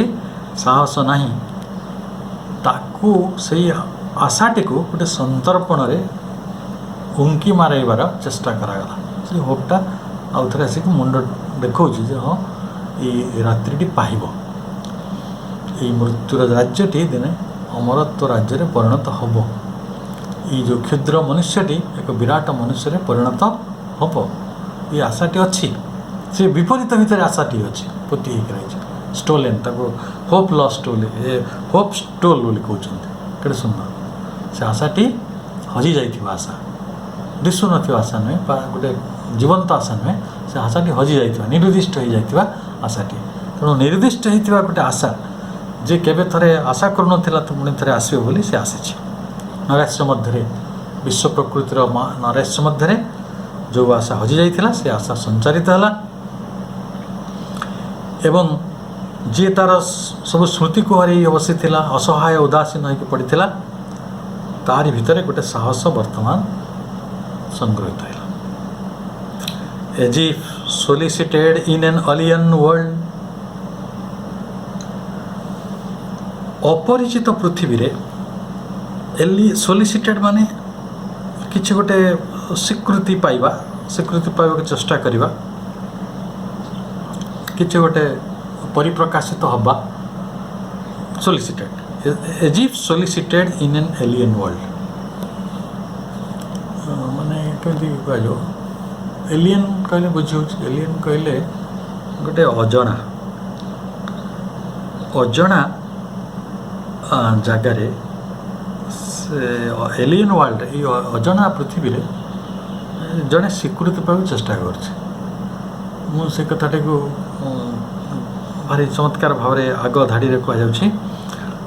ସାହସ ନାହିଁ, ତାକୁ ସେଇ ଆଶାଟିକୁ ଗୋଟେ ସନ୍ତର୍ପଣରେ ଉଙ୍କି ମାରାଇବାର ଚେଷ୍ଟା କରାଗଲା। ସେ ହୋପଟା ଆଉ ଥରେ ଆସିକି ମୁଣ୍ଡ ଦେଖାଉଛି ଯେ ହଁ ଏଇ ରାତ୍ରିଟି ପାଇବ, ଏଇ ମୃତ୍ୟୁର ରାଜ୍ୟଟି ଦିନେ ଅମରତ୍ୱ ରାଜ୍ୟରେ ପରିଣତ ହେବ, ଏଇ ଯେଉଁ କ୍ଷୁଦ୍ର ମନୁଷ୍ୟଟି ଏକ ବିରାଟ ମନୁଷ୍ୟରେ ପରିଣତ ହେବ, ଏ ଆଶାଟି ଅଛି। ସେ ବିପରୀତ ଭିତରେ ଆଶାଟି ଅଛି, ପୋତି ହେଇକି ରହିଛି, ଷ୍ଟୋଲେନ୍, ତାକୁ Hope loss stole, Hope stole ବୋଲି କହୁଛନ୍ତି। କେତେ ସୁନ୍ଦର, ସେ ଆଶାଟି ହଜିଯାଇଥିବା ଆଶା, ଦିଶୁନଥିବା ଆଶା ନୁହେଁ, ବା ଗୋଟେ ଜୀବନ୍ତ ଆଶା ନୁହେଁ, ସେ ଆଶାଟି ହଜିଯାଇଥିବା, ନିର୍ଦ୍ଦିଷ୍ଟ ହୋଇଯାଇଥିବା ଆଶାଟି। ତେଣୁ ନିର୍ଦ୍ଦିଷ୍ଟ ହୋଇଥିବା ଗୋଟେ ଆଶା, ଯେ କେବେ ଥରେ ଆଶା କରୁନଥିଲା ତ ପୁଣି ଥରେ ଆସିବ ବୋଲି ସେ ଆସିଛି। ନୈରାଶ୍ୟ ମଧ୍ୟରେ, ବିଶ୍ୱ ପ୍ରକୃତିର ନୈରାଶ୍ୟ ମଧ୍ୟରେ ଯେଉଁ ଆଶା ହଜିଯାଇଥିଲା ସେ ଆଶା ସଞ୍ଚାରିତ ହେଲା ଏବଂ ଯିଏ ତା'ର ସବୁ ସ୍ମୃତିକୁ ହରାଇ ବସିଥିଲା, ଅସହାୟ ଉଦାସୀନ ହୋଇକି ପଡ଼ିଥିଲା, ତାରି ଭିତରେ ଗୋଟେ ସାହସ ବର୍ତ୍ତମାନ ସଂଗୃହୀତ ହେଲା। As if solicited in an alien world, ଅପରିଚିତ ପୃଥିବୀରେ, ସୋଲିସିଟେଡ୍ ମାନେ କିଛି ଗୋଟେ ସ୍ୱୀକୃତି ପାଇବାକୁ ଚେଷ୍ଟା କରିବା, କିଛି ଗୋଟେ ପରିପ୍ରକାଶିତ ହେବା, ସୋଲିସିଟେଡ୍, as if solicited in an alien world। ମାନେ କେମିତି କୁହାଯିବ, ଏଲିଏନ୍ କହିଲେ ବୁଝି ହେଉଛି, ଏଲିଏନ୍ କହିଲେ ଗୋଟେ ଅଜଣା, ଅଜଣା ଜାଗାରେ ସେ ଏଲିଏନ୍ ୱାର୍ଲଡ ଏଇ ଅଜଣା ପୃଥିବୀରେ ଜଣେ ସ୍ୱୀକୃତି ପାଇବାକୁ ଚେଷ୍ଟା କରୁଛି। ମୁଁ ସେ କଥାଟିକୁ ଭାରି ଚମତ୍କାର ଭାବରେ ଆଗ ଧାଡ଼ିରେ କୁହାଯାଉଛି,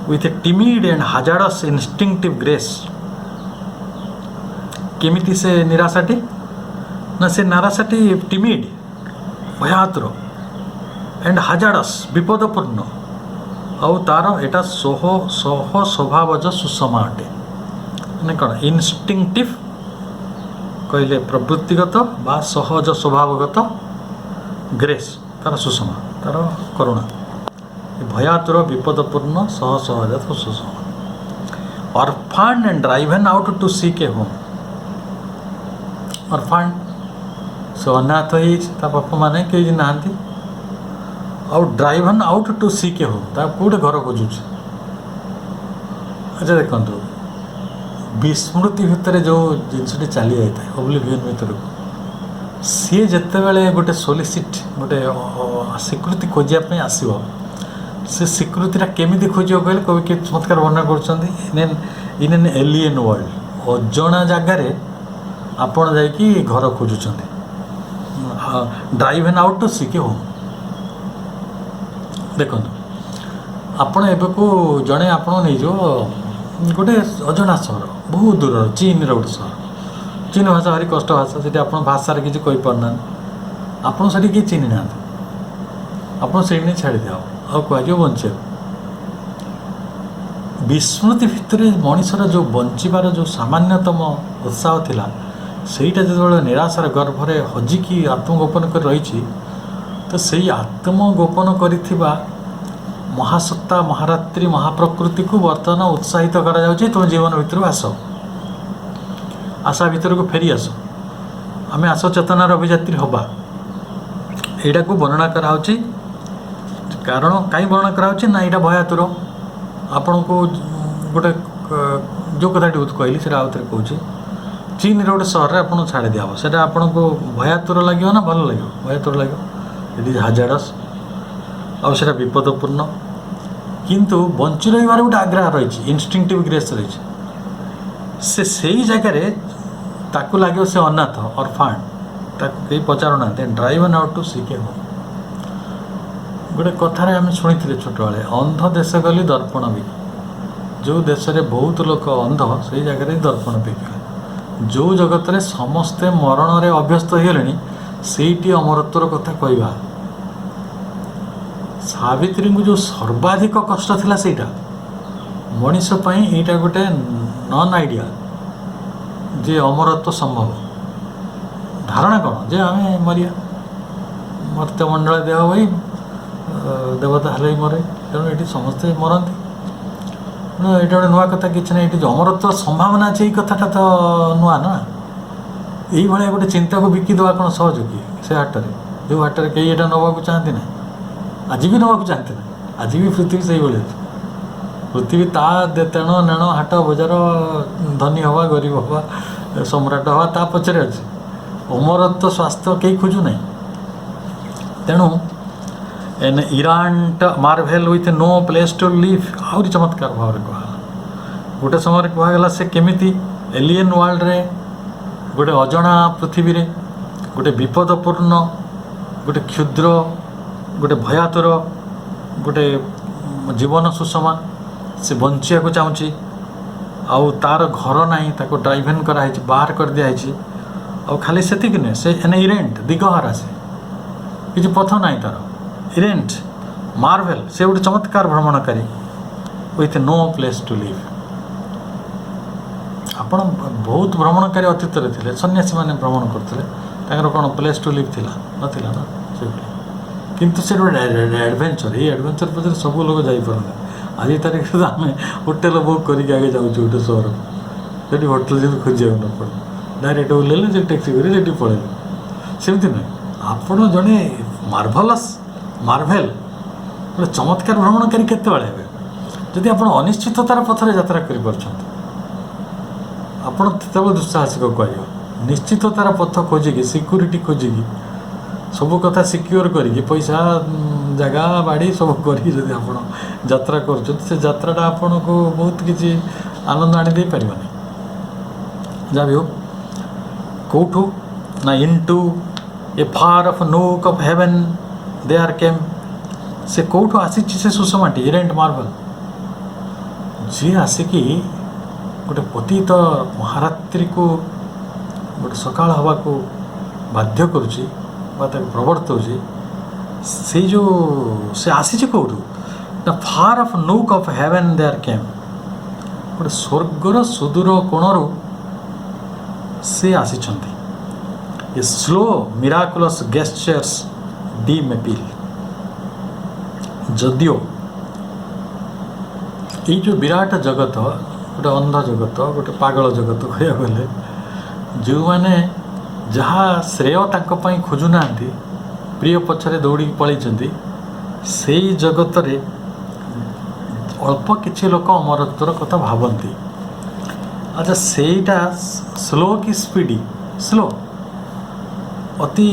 ୱିଥ୍ ଏ ଟିମିଡ୍ ଆଣ୍ଡ ହାଜାର୍ଡସ୍ ଇନଷ୍ଟିଙ୍ଗଟିଭ୍ ଗ୍ରେସ୍। କେମିତି ସେ ନିରାଶାଟି? ନା ସେ ନିରାଶାଟି ଟିମିଡ୍, ଭୟାତୁର, ଆଣ୍ଡ ହାଜାର୍ଡସ୍, ବିପଦପୂର୍ଣ୍ଣ, ଆଉ ତା'ର ଏଇଟା ସହ ସ୍ୱଭାବଜ ସୁଷମା ଅଟେ। ମାନେ କ'ଣ? ଇନଷ୍ଟିଙ୍ଗଟିଭ୍ କହିଲେ ପ୍ରବୃତ୍ତିଗତ ବା ସହଜ ସ୍ୱଭାବଗତ, ଗ୍ରେସ୍ ତା'ର ସୁଷମା, ତା'ର କରୁଣା, ଭୟାତୁର, ବିପଦପୂର୍ଣ୍ଣ, ସହଜ ସୁଷମା। Orphan and driven out to seek a home. Orphan, ସେ ଅନାଥ ହେଇଛି, ତା ବାପା ମାନେ କେହି ନାହାନ୍ତି, ଆଉ driven out to seek a home, ତା କେଉଁଠି ଘର ଖୋଜୁଛି। ଆଚ୍ଛା ଦେଖନ୍ତୁ, ବିସ୍ମୃତି ଭିତରେ ଯେଉଁ ଜିନିଷଟି ଚାଲି ଯାଇଥାଏ ଓବ୍ଲିଭିୟନ୍ ଭିତରକୁ, ସିଏ ଯେତେବେଳେ ଗୋଟେ ସୋଲିସିଟ୍, ଗୋଟେ ସ୍ୱୀକୃତି ଖୋଜିବା ପାଇଁ ଆସିବ, ସେ ସ୍ୱୀକୃତିଟା କେମିତି ଖୋଜିବ କହିଲେ କବି କିଏ ଚମତ୍କାର ବର୍ଣ୍ଣନା କରୁଛନ୍ତି। ଇନ୍ ଏନ୍ ଏଲିଏନ୍ ୱାର୍ଲଡ, ଅଜଣା ଜାଗାରେ ଆପଣ ଯାଇକି ଘର ଖୋଜୁଛନ୍ତି। Driven out to seek a home. ଦେଖନ୍ତୁ, ଆପଣ ଏବେକୁ ଜଣେ ଆପଣ ନେଇଯିବ ଗୋଟେ ଅଜଣା ସହର, ବହୁତ ଦୂରର, ଚୀନର ଗୋଟେ ସହର। ଚୀନ ଭାଷା ଭାରି କଷ୍ଟ ଭାଷା, ସେଠି ଆପଣ ଭାଷାରେ କିଛି କହିପାରୁନାହାନ୍ତି, ଆପଣ ସେଠି କିଏ ଚିହ୍ନି ନାହାନ୍ତି, ଆପଣ ସେଇଠି ନେଇ ଛାଡ଼ିଦିଅ, ଆଉ କୁହାଯିବ ବଞ୍ଚିବାକୁ। ବିସ୍ମୃତି ଭିତରେ ମଣିଷର ଯେଉଁ ବଞ୍ଚିବାର ଯେଉଁ ସାମାନ୍ୟତମ ଉତ୍ସାହ ଥିଲା, ସେଇଟା ଯେତେବେଳେ ନିରାଶାର ଗର୍ଭରେ ହଜିକି ଆତ୍ମଗୋପନ କରି ରହିଛି, ତ ସେଇ ଆତ୍ମଗୋପନ କରିଥିବା ମହାସତ୍ତା, ମହାରାତ୍ରି, ମହାପ୍ରକୃତିକୁ ବର୍ତ୍ତମାନ ଉତ୍ସାହିତ କରାଯାଉଛି, ତୁମ ଜୀବନ ଭିତରୁ ଆସ, ଆଶା ଭିତରକୁ ଫେରି ଆସ, ଆମେ ଆସ ଚେତନାର ଅଭିଯାତ୍ରୀ ହେବା। ଏଇଟାକୁ ବର୍ଣ୍ଣନା କରାହେଉଛି। କାରଣ କାହିଁ ବର୍ଣ୍ଣନା କରାହେଉଛି ନା ଏଇଟା ଭୟାତୁର। ଆପଣଙ୍କୁ ଗୋଟେ ଯେଉଁ କଥାଟି କହିଲି ସେଇଟା ଆଉ ଥରେ କହୁଛି। ଚୀନର ଗୋଟେ ସହରରେ ଆପଣଙ୍କୁ ଛାଡ଼ି ଦିଆହେବ, ସେଇଟା ଆପଣଙ୍କୁ ଭୟାତୁର ଲାଗିବ ନା ଭଲ ଲାଗିବ? ଭୟାତୁର ଲାଗିବ। ଇଟ୍ ଇଜ୍ ହାଜାର୍ଡସ୍, ଆଉ ସେଇଟା ବିପଦପୂର୍ଣ୍ଣ। କିନ୍ତୁ ବଞ୍ଚି ରହିବାର ଗୋଟେ ଆଗ୍ରହ ରହିଛି, ଇନଷ୍ଟିଙ୍ଗଟିଭ୍ ଗ୍ରେସ୍ ରହିଛି। ସେ ସେଇ ଜାଗାରେ ତାକୁ ଲାଗିବ ସେ ଅନାଥ, ଅର୍ଫାନ୍, ତାକୁ କେହି ପଚାରୁନାହାନ୍ତି। ଡ୍ରାଇଭନ୍ out to seek a home. ଗୋଟେ କଥାରେ ଆମେ ଶୁଣିଥିଲେ ଛୋଟବେଳେ, ଅନ୍ଧ ଦେଶ ଗଲି ଦର୍ପଣ ବିକି। ଯେଉଁ ଦେଶରେ ବହୁତ ଲୋକ ଅନ୍ଧ, ସେଇ ଜାଗାରେ ଦର୍ପଣ ବିକିଲେ। ଯେଉଁ ଜଗତରେ ସମସ୍ତେ ମରଣରେ ଅଭ୍ୟସ୍ତ ହେଇଗଲେଣି, ସେଇଠି ଅମରତ୍ୱର କଥା କହିବା। ସାବିତ୍ରୀଙ୍କୁ ଯେଉଁ ସର୍ବାଧିକ କଷ୍ଟ ଥିଲା ସେଇଟା, ମଣିଷ ପାଇଁ ଏଇଟା ଗୋଟେ ନନ୍ ଆଇଡ଼ିଆ ଯେ ଅମରତ୍ୱ ସମ୍ଭବ। ଧାରଣା କ'ଣ ଯେ ଆମେ ମରିବା, ମର୍ତ୍ତ୍ୟମଣ୍ଡଳ ଦେହ ହୋଇ ଦେବତା ହେଲେ ବି ମରେ, ତେଣୁ ଏଠି ସମସ୍ତେ ମରନ୍ତି। ଏଇଟା ଗୋଟେ ନୂଆ କଥା କିଛି ନାହିଁ। ଏଠି ଯେଉଁ ଅମରତ୍ୱ ସମ୍ଭାବନା ଅଛି, ଏଇ କଥାଟା ତ ନୂଆ ନା। ଏଇଭଳିଆ ଗୋଟେ ଚିନ୍ତାକୁ ବିକିଦେବା କ'ଣ ସହଜ କି? ସେ ହାଟରେ, ଯେଉଁ ହାଟରେ କେହି ଏଇଟା ନେବାକୁ ଚାହାନ୍ତି ନାହିଁ, ଆଜି ବି ନେବାକୁ ଚାହାନ୍ତି ନାହିଁ। ଆଜି ବି ପୃଥିବୀ ସେଇଭଳି ଅଛି। ପୃଥିବୀ ତା ତେଣ ନେଣ, ହାଟ ବଜାର, ଧନୀ ହେବା, ଗରିବ ହେବା, ସମ୍ରାଟ ହେବା, ତା ପଛରେ ଅଛି। ଅମରତ୍ୱ ସ୍ୱାସ୍ଥ୍ୟ କେହି ଖୋଜୁନାହିଁ। ତେଣୁ an errant marvel with no place to live, ଆହୁରି ଚମତ୍କାର ଭାବରେ କୁହାଗଲା। ଗୋଟେ ସମୟରେ କୁହାଗଲା ସେ କେମିତି ଏଲିଏନ୍ ୱାର୍ଲଡରେ, ଗୋଟେ ଅଜଣା ପୃଥିବୀରେ, ଗୋଟେ ବିପଦପୂର୍ଣ୍ଣ, ଗୋଟେ କ୍ଷୁଦ୍ର, ଗୋଟେ ଭୟାତୁର, ଗୋଟେ ଜୀବନ ସୁଷମା, ସେ ବଞ୍ଚିବାକୁ ଚାହୁଁଛି, ଆଉ ତା'ର ଘର ନାହିଁ, ତାକୁ ଡ୍ରାଇଭେନ୍ କରାହେଇଛି, ବାହାର କରିଦିଆହେଇଛି। ଆଉ ଖାଲି ସେତିକି ନୁହେଁ, ସେ ଏନ୍ ଇରେଣ୍ଟ, ଦିଗହରା, ସେ କିଛି ପଥ ନାହିଁ ତା'ର। ଇରେଣ୍ଟ, ମାର୍ଭେଲ୍, ସେ ଗୋଟେ ଚମତ୍କାର ଭ୍ରମଣକାରୀ, with no place to live. ଆପଣ ବହୁତ ଭ୍ରମଣକାରୀ ଅତୀତରେ ଥିଲେ, ସନ୍ନ୍ୟାସୀମାନେ ଭ୍ରମଣ କରୁଥିଲେ, ତାଙ୍କର କ'ଣ ପ୍ଲେସ୍ ଟୁ ଲିଭ୍ ଥିଲା? ନଥିଲା ନା ସେଇଭଳି। କିନ୍ତୁ ସେ ଗୋଟେ ଆଡ଼ଭେଞ୍ଚର୍, ଏଇ ଆଡ଼ଭେଞ୍ଚର୍ ପଛରେ ସବୁ ଲୋକ ଯାଇପାରନ୍ତି। ଆଜି ତାରିଖରେ ତ ଆମେ ହୋଟେଲ ବୁକ୍ କରିକି ଆଗେ ଯାଉଛୁ ଗୋଟେ ସହରକୁ, ସେଠି ହୋଟେଲ ଯେମିତି ଖୋଜିବାକୁ ନ ପଡ଼େ, ଡାଇରେକ୍ଟ ଓହ୍ଲେଇଲେ ସେ ଟ୍ୟାକ୍ସି କରି ସେଠି ପଳେଇଲେ। ସେମିତି ନୁହେଁ, ଆପଣ ଜଣେ ମାର୍ଭେଲ୍, ଗୋଟେ ଚମତ୍କାର ଭ୍ରମଣକାରୀ କେତେବେଳେ ହେବେ? ଯଦି ଆପଣ ଅନିଶ୍ଚିତତାର ପଥରେ ଯାତ୍ରା କରିପାରୁଛନ୍ତି, ଆପଣ ସେତେବେଳେ ଦୁଃସାହସିକ କୁହାଯିବ। ନିଶ୍ଚିତତାର ପଥ ଖୋଜିକି, ସିକ୍ୟୁରିଟି ଖୋଜିକି, ସବୁ କଥା ସିକ୍ୟୁର କରିକି, ପଇସା ଜାଗା ବାଡ଼ି ସବୁ କରିକି ଯଦି ଆପଣ ଯାତ୍ରା କରୁଛନ୍ତି, ସେ ଯାତ୍ରାଟା ଆପଣଙ୍କୁ ବହୁତ କିଛି ଆନନ୍ଦ ଆଣି ଦେଇପାରିବନି। ଯାହା ବି ହଉ, କେଉଁଠୁ ନା into a far off nook of heaven there came. ସେ କେଉଁଠୁ ଆସିଛି ସେ ସୁଷମାଟି, ଇରେଣ୍ଟ ମାର୍ଭଲ, ଯିଏ ଆସିକି ଗୋଟେ ପତିତ ମହାରାତ୍ରିକୁ ଗୋଟେ ସକାଳ ହେବାକୁ ବାଧ୍ୟ କରୁଛି ବା ତାକୁ ପ୍ରବର୍ତ୍ତଉଛି। ସେଇ ଯେଉଁ ସେ ଆସିଛି କେଉଁଠୁ ନା ଫାର୍ off nook of heaven there କେମ୍, ଗୋଟେ ସ୍ୱର୍ଗର ସୁଦୂର କୋଣରୁ ସେ ଆସିଛନ୍ତି। ଏ ସ୍ଲୋ ମିରାକୁଲସ୍ ଗେସ୍ଚର୍ସ ଡି ମେପିଲ୍। ଯଦିଓ ଏଇ ଯେଉଁ ବିରାଟ ଜଗତ ଗୋଟେ ଅନ୍ଧ ଜଗତ, ଗୋଟେ ପାଗଳ ଜଗତ କହିବାକୁ ଗଲେ, ଯେଉଁମାନେ ଯାହା ଶ୍ରେୟ ତାଙ୍କ ପାଇଁ ଖୋଜୁନାହାନ୍ତି, ପ୍ରିୟ ପଛରେ ଦୌଡ଼ିକି ପଳେଇଛନ୍ତି, ସେଇ ଜଗତରେ ଅଳ୍ପ କିଛି ଲୋକ ଅମରତ୍ୱର କଥା ଭାବନ୍ତି। ଆଚ୍ଛା, ସେଇଟା ସ୍ଲୋ କି ସ୍ପିଡ଼ି? ସ୍ଲୋ, ଅତି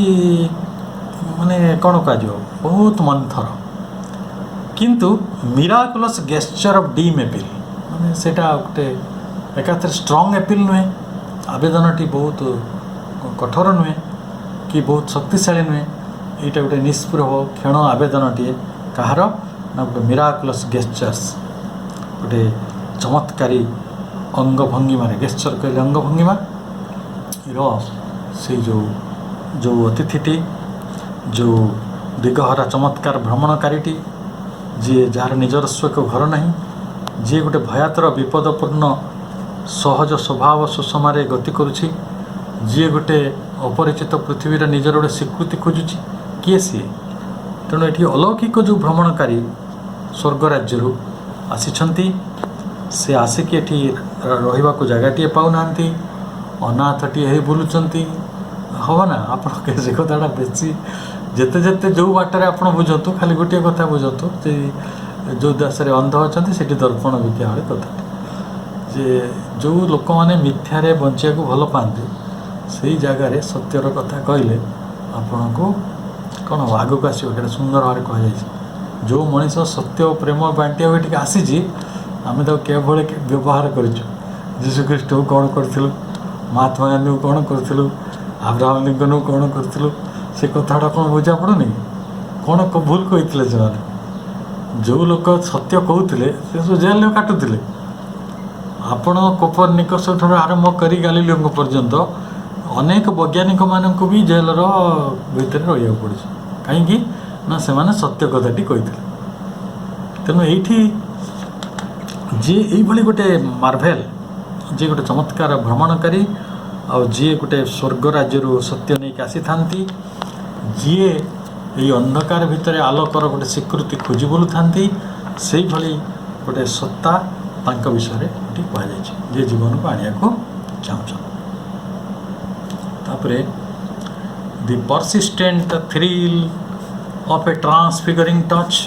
ମାନେ କ'ଣ କୁହାଯିବ, ବହୁତ ମନ୍ଥର। କିନ୍ତୁ ମିରାକୁଲସ୍ ଗେସ୍ଚର୍ ଅଫ୍ ଡି ମେପିଲ୍, ମାନେ ସେଇଟା ଗୋଟେ ଏକାଥରେ ଷ୍ଟ୍ରଙ୍ଗ ଏପିଲ୍ ନୁହେଁ, ଆବେଦନଟି ବହୁତ କଠୋର ନୁହେଁ କି ବହୁତ ଶକ୍ତିଶାଳୀ ନୁହେଁ। ଏଇଟା ଗୋଟେ ନିଷ୍ପୃହ କ୍ଷଣ ଆବେଦନଟିଏ। କାହାର ନା ଗୋଟେ ମିରାକୁଲସ୍ ଗେସ୍ଚର୍ସ, ଗୋଟେ ଚମତ୍କାରୀ ଅଙ୍ଗଭଙ୍ଗିମାରେ, ଗେସ୍ଚର୍ କହିଲେ ଅଙ୍ଗଭଙ୍ଗିମାର ସେଇ ଯେଉଁ ଅତିଥିଟି, ଯେଉଁ ଦିଗହରା ଚମତ୍କାର ଭ୍ରମଣକାରୀଟି, ଯିଏ ଯାହାର ନିଜସ୍ୱ ଏକ ଘର ନାହିଁ, ଯିଏ ଗୋଟେ ଭୟାତର ବିପଦପୂର୍ଣ୍ଣ ସହଜ ସ୍ୱଭାବ ସୁଷମାରେ ଗତି କରୁଛି, ଯିଏ ଗୋଟେ ଅପରିଚିତ ପୃଥିବୀର ନିଜର ଗୋଟେ ସ୍ୱୀକୃତି ଖୋଜୁଛି, କିଏ ସିଏ? ତେଣୁ ଏଠି ଅଲୌକିକ ଯେଉଁ ଭ୍ରମଣକାରୀ ସ୍ୱର୍ଗ ରାଜ୍ୟରୁ ଆସିଛନ୍ତି, ସେ ଆସିକି ଏଠି ରହିବାକୁ ଜାଗାଟିଏ ପାଉନାହାନ୍ତି, ଅନାଥଟିଏ ହେଇ ବୁଲୁଛନ୍ତି। ହେବ ନା? ଆପଣ ସେ କଥାଟା ବେଶୀ ଯେତେ ଯେଉଁ ବାଟରେ ଆପଣ ବୁଝନ୍ତୁ, ଖାଲି ଗୋଟିଏ କଥା ବୁଝନ୍ତୁ, ଯେ ଯେଉଁ ଦେଶରେ ଅନ୍ଧ ଅଛନ୍ତି ସେଠି ଦର୍ପଣ ବିଦ୍ୟା ଭଳି କଥାଟି, ଯେ ଯେଉଁ ଲୋକମାନେ ମିଥ୍ୟାରେ ବଞ୍ଚିବାକୁ ଭଲ ପାଆନ୍ତି, ସେଇ ଜାଗାରେ ସତ୍ୟର କଥା କହିଲେ ଆପଣଙ୍କୁ କ'ଣ ଆଗକୁ ଆସିବ। ସେଇଟା ସୁନ୍ଦର ଭାବରେ କୁହାଯାଇଛି। ଯେଉଁ ମଣିଷ ସତ୍ୟ ଓ ପ୍ରେମ ବାଣ୍ଟିବାକୁ ଏଠିକି ଆସିଛି, ଆମେ ତାକୁ କିଭଳି ବ୍ୟବହାର କରିଛୁ। ଯୀଶୁଖ୍ରୀଷ୍ଟକୁ କ'ଣ କରିଥିଲୁ, ମହାତ୍ମା ଗାନ୍ଧୀକୁ କ'ଣ କରିଥିଲୁ, ଆବ୍ରାହମ ଲିଙ୍କନକୁ କ'ଣ କରିଥିଲୁ, ସେ କଥାଟା କ'ଣ ବୁଝା ପଡ଼ୁନି? କ'ଣ ଭୁଲ କହିଥିଲେ ସେମାନେ? ଯେଉଁ ଲୋକ ସତ୍ୟ କହୁଥିଲେ ସେ ସବୁ ଜେଲରେ କାଟୁଥିଲେ। ଆପଣ କୋପର୍ନିକସ୍ ଠାରୁ ଆରମ୍ଭ କରି ଗାଲିଲିଓଙ୍କ ପର୍ଯ୍ୟନ୍ତ ଅନେକ ବୈଜ୍ଞାନିକମାନଙ୍କୁ ବି ଜେଲର ଭିତରେ ରହିବାକୁ ପଡ଼ିଛି। କାହିଁକି ନା ସେମାନେ ସତ୍ୟ କଥାଟି କହିଥିଲେ। ତେଣୁ ଏଇଠି ଯିଏ ଏଇଭଳି ଗୋଟେ ମାର୍ଭେଲ୍, ଯିଏ ଗୋଟେ ଚମତ୍କାର ଭ୍ରମଣକାରୀ, ଆଉ ଯିଏ ଗୋଟେ ସ୍ୱର୍ଗ ରାଜ୍ୟରୁ ସତ୍ୟ ନେଇକି ଆସିଥାନ୍ତି, ଯିଏ ଏଇ ଅନ୍ଧକାର ଭିତରେ ଆଲୋକର ଗୋଟେ ସ୍ୱୀକୃତି ଖୋଜି ବୁଲୁଥାନ୍ତି, ସେଇଭଳି ଗୋଟେ ସତ୍ତା ତାଙ୍କ ବିଷୟରେ ଏଠି କୁହାଯାଇଛି, ଯିଏ ଜୀବନକୁ ଆଣିବାକୁ ଚାହୁଁଛନ୍ତି। ତାପରେ the persistent thrill of a transfiguring touch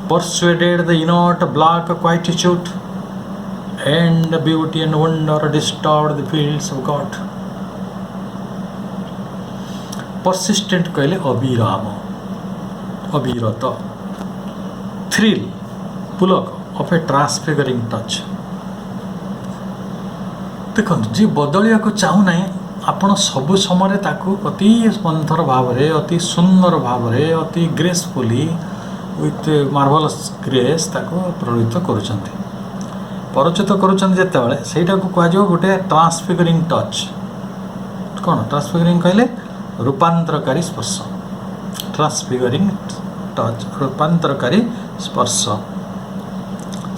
persuaded the inert black quietude and beauty and wonder disturbed the fields of God. Persistent କହିଲେ ଅବିରାମ, ଅବିରତ। thrill, Pulak of a transfiguring touch। ଦେଖନ୍ତୁ, ଯିଏ ବଦଳିବାକୁ ଚାହୁଁନାହିଁ, ଆପଣ ସବୁ ସମୟରେ ତାକୁ ଅତି ମନ୍ଥର ଭାବରେ, ଅତି ସୁନ୍ଦର ଭାବରେ, ଅତି ଗ୍ରେସଫୁଲି, ୱିଥ୍ ମାର୍ଭଲସ୍ ଗ୍ରେସ୍ ତାକୁ ପ୍ରଭାବିତ କରୁଛନ୍ତି, ପରିଚିତ କରୁଛନ୍ତି। ଯେତେବେଳେ ସେଇଟାକୁ କୁହାଯିବ ଗୋଟେ ଟ୍ରାନ୍ସଫିଗରିଂ ଟଚ୍। କ'ଣ ଟ୍ରାନ୍ସଫିଗରିଂ କହିଲେ? ରୂପାନ୍ତରକାରୀ ସ୍ପର୍ଶ। ଟ୍ରାନ୍ସଫିଗରିଂ ଟଚ୍, ରୂପାନ୍ତରକାରୀ ସ୍ପର୍ଶ।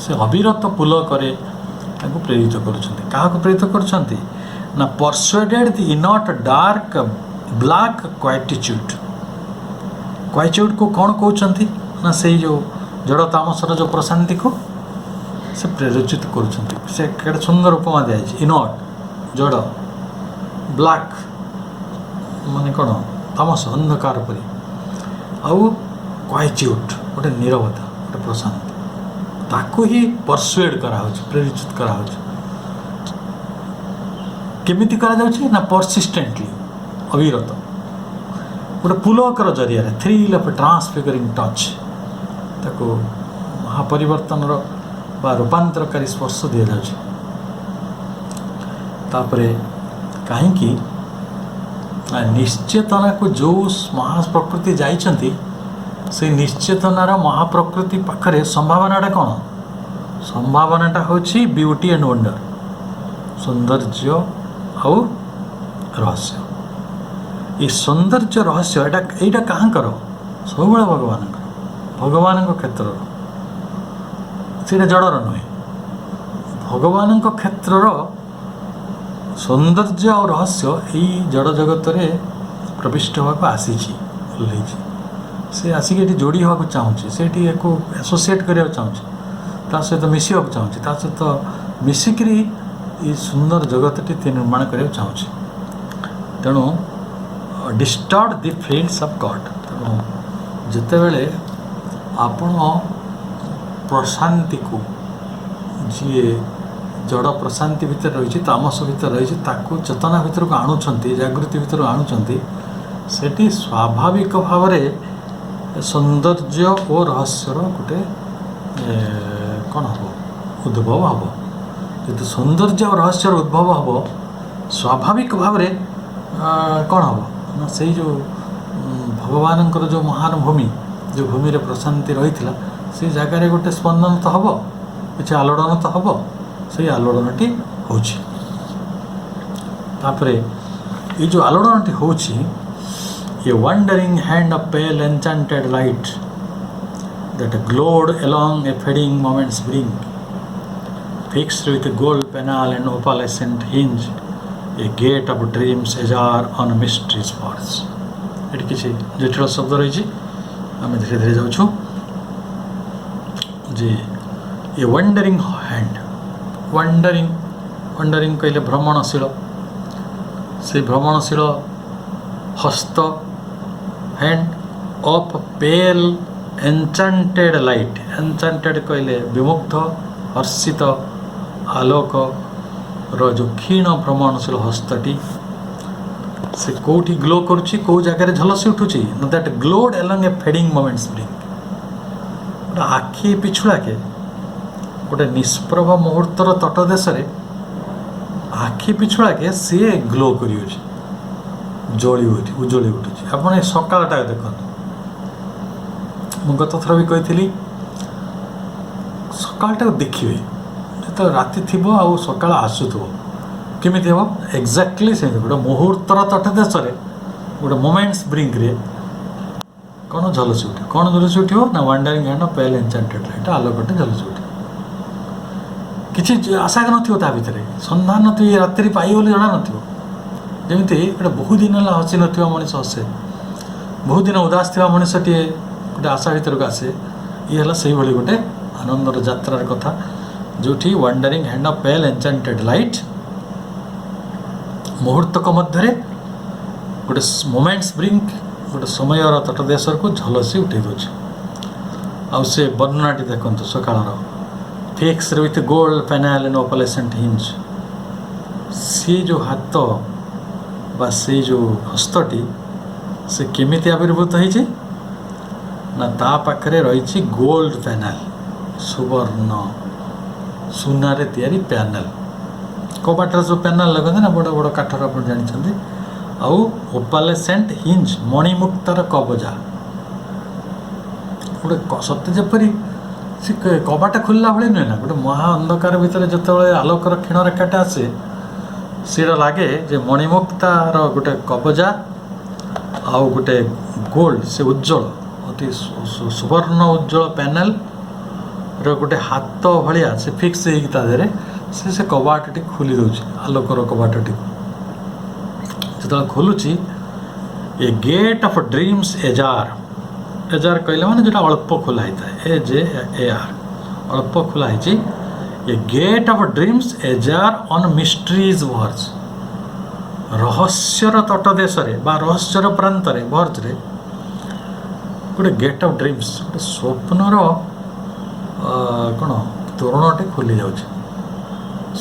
ସେ ଅବିରତ ପୁଲକରେ ତାଙ୍କୁ ପ୍ରେରିତ କରୁଛନ୍ତି। କାହାକୁ ପ୍ରେରିତ କରୁଛନ୍ତି? ନା ପରସୁଏଡେଡ୍ ଦି ଇନଟ୍ ଡାର୍କ ବ୍ଲାକ୍ କ୍ୱାଇଟିଚ୍ୟୁଡ୍। କ୍ୱାଇଟିଚ୍ୟୁଡ୍କୁ କ'ଣ କହୁଛନ୍ତି? ନା ସେଇ ଯେଉଁ ଜଡ଼ ତାମସର ଯେଉଁ ପ୍ରଶାନ୍ତିକୁ ସେ ପ୍ରେରିତ କରୁଛନ୍ତି। ସେ କେତେ ସୁନ୍ଦର ଉପମା ଦିଆଯାଇଛି। ଇନଟ୍ ଜଡ଼, ବ୍ଲାକ୍ ମାନେ କ'ଣ? ତାମସ, ଅନ୍ଧକାର ପରି, ଆଉ କ୍ୱାଇଟିଚ୍ୟୁଡ୍ ଗୋଟେ ନୀରବତା, ଗୋଟେ ପ୍ରଶାନ୍ତି। ତାକୁ ହିଁ ପରସୁଏଡ୍ କରାହେଉଛି, ପ୍ରେରିତ କରାହେଉଛି। କେମିତି କରାଯାଉଛି? ନା ପରସିଷ୍ଟେଣ୍ଟଲି, ଅବିରତ। गोटे पुलकर जरिया थ्रिल ऑफ ट्रांसफिगरिंग टच ताको महापरिवर्तन बा रूपांतरकारी स्पर्श दि जाउछि। तापरे कहीं निश्चेतना को जो महाप्रकृति जाइछंती से निश्चेतनार महाप्रकृति पाखरे संभावनाटा कौन? संभावनाटा होछि ब्यूटी एंड वंडर, सौंदर्य और रहस्य। ये सौंदर्य रहस्य एटा कहाँ कर सब भगवान क्षेत्र से जड़र नुहे भगवान क्षेत्र सौंदर्य और रहस्य यही जड़ जगत रे प्रविष्ट होगा आसी से आसिक ये जोड़ी होगा चाहूँगी से एसोसिएट करने चाहूँगी ता सहित मिसिया चाहूँगी ता सहित मिसिकी ये सुंदर जगतटी निर्माण करने चाहूँगी। तेणु disturb the fields of God. तेणु जिते बेले आपण प्रशांति को जी जड़ प्रशांति भितर रही तामस भितर रही चेतना भितर को आणुंट जागृति भितर आणुंट सेठी स्वाभाविक भाव में सौंदर्य और रहस्यर गोटे कौन हम उद्भव हम जो सौंदर्य और रहस्यर उद्भव हम स्वाभाविक भाव में कौन हम ना से जो भगवान जो महान भूमि जो भूमि रे प्रशांति रही से जगार गोटे स्पंदन तो हम किसी आलोड़न तो हम से आलोड़नटी होछि। तापरे ये जो आलोड़नटी होछि A wandering hand of pale enchanted light that glowed along a fading moment's brink, fixed with a gold penal and opalescent hinge, a gate of dreams ajar on mystery's force. ये किसी जटिल शब्द रही आम धीरे धीरे जाऊँ जे ए वंडरिंग हैंड वंडरिंग कहले भ्रमणशील से भ्रमणशील हस्त hand of pale enchanted light enchanted कहले विमुग्ध हर्षित आलोक रो जो क्षीण भ्रमणशील हस्तटी से कोठी ग्लो करुची को जगह झलसी उठुची न that glowed along A fading moment spring गोटे आखि पिछुड़ा के गोटे निष्प्रभ मुहूर्तर तटदेश आखि पिछुड़ा के सी ग्लो कर जली उज्जली उठुची। आप सकाळटा देखो मुझे गत थर भी कही सकाळटा देखिए तो राति थी आ सकाळ आसुव केमी हम एक्जाक्टली से गोटे मुहूर्तर तटदेश गोटे मोमेंट्स ब्रिंक रे कौन झलसी उठे कौन झलसी उठो ना वंडरिंग हैंड पेल एनचांटेड लाइट आलोकटे झलसी उठे किसी आशा नथिबो ता भितर सन्धान नथिबो रात्रि पाई बोली जना नथिबो जमीती गोटे बहुत दिन है हसी ना मनीष हसे बहुत दिन उदास थी मनीषटी गोटे आशा भर को आसे ये से गोटे आनंदर यात्रार कथा जो wandering hand of pale enchanted light मुहूर्तक मध्य गोटे मोमेंट्स ब्रिंक गोटे समय तटदेश को झलसी उठे दूचे से वर्णनाटी देखो सकाळ fix with gold panel and opalescent hinge सी जो हाथ बा से जो हस्तटी से केमिति आविर्भूत होइछि ना ता पाखरे रही गोल्ड पैनल सुवर्ण सुनारे तैयारी पैनल कबाटर जो पैनल लगते ना बड़ बड़ काठर आप जानते आउ ओपालेसेंट हिंज मणिमुक्तार कबजा गोटे सत्य जपरी से कबाट खोलला भाई नुहे ना गोटे महा अंधकार भितर जो आलोकर क्षीण रेखाटा आसे सीटा लगे जे मणिमुक्तार गोटे कबजा आउ गोटे गोल्ड से उज्जवल अति सुवर्ण उज्जवल पैनल रोटे हाथ भाया से फिक्स होता से कबाटी खोली दूसरी आलोकर कबाटी जो खोलुची ए गेट ऑफ ड्रीम्स एजार एजार कहले माने जो अल्प खोला होता है ए जे ए आर अल्प खोला है a gate of dreams ajar on mysteries verge रहस्यर तटदेश बा रहस्यर प्रांत वर्ज रे गोटे गेट ऑफ ड्रीम्स गोटे स्वप्नर कौन तोरणटे खोली जाऊँ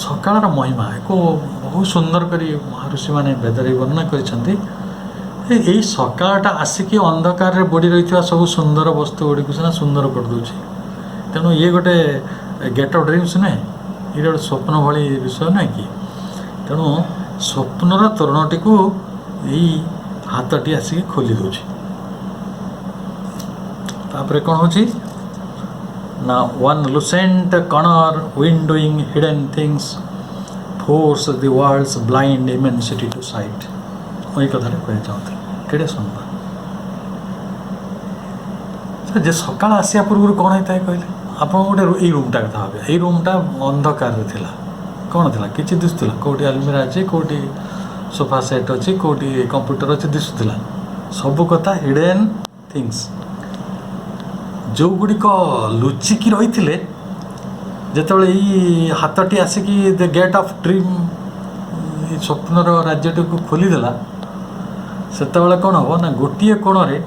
सकाळर महिमा एक बहुत सुंदर करी महर्षि माने वेदरे वर्णना कर ଏଇ ସକାଳଟା ଆସିକି ଅନ୍ଧକାରରେ ବୁଡ଼ି ରହିଥିବା ସବୁ ସୁନ୍ଦର ବସ୍ତୁ ଗୁଡ଼ିକୁ ସିନା ସୁନ୍ଦର କରିଦେଉଛି। ତେଣୁ ଇଏ ଗୋଟେ ଗେଟ୍ ଅଫ୍ ଡ୍ରିମ୍ସ ନୁହେଁ, ଇଏ ଗୋଟେ ସ୍ୱପ୍ନ ଭଳି ବିଷୟ ନୁହେଁ କି। ତେଣୁ ସ୍ୱପ୍ନର ତୋରଣଟିକୁ ଏଇ ହାତଟି ଆସିକି ଖୋଲି ଦେଉଛି। ତାପରେ କ'ଣ ହେଉଛି ନା one lucent corner windowing hidden things forced the world's blind immensity to sight. ମୁଁ ଏଇ କଥାଟା କହିବାକୁ ଚାହୁଁଥିଲି। କେଡ଼େ ସୁନ୍ଦର ଯେ ସକାଳ ଆସିବା ପୂର୍ବରୁ କ'ଣ ହେଇଥାଏ କହିଲେ? ଆପଣ ଗୋଟେ ଏଇ ରୁମ୍ଟା କଥା ଭାବେ, ଏଇ ରୁମ୍ଟା ଅନ୍ଧକାରରେ ଥିଲା। କ'ଣ ଥିଲା? କିଛି ଦିଶୁଥିଲା? କେଉଁଠି ଆଲମିରା ଅଛି, କେଉଁଠି ସୋଫା ସେଟ୍ ଅଛି, କେଉଁଠି କମ୍ପ୍ୟୁଟର ଅଛି, ଦିଶୁଥିଲା। ସବୁ କଥା ହିଡେନ୍ ଥିଙ୍ଗସ୍ ଯେଉଁଗୁଡ଼ିକ ଲୁଚିକି ରହିଥିଲେ, ଯେତେବେଳେ ଏଇ ହାତଟି ଆସିକି ଦ ଗେଟ୍ ଅଫ୍ ଡ୍ରିମ୍ ଏଇ ସ୍ୱପ୍ନର ରାଜ୍ୟଟିକୁ ଖୋଲିଦେଲା, ସେତେବେଳେ କ'ଣ ହେବ ନା ଗୋଟିଏ କୋଣରେ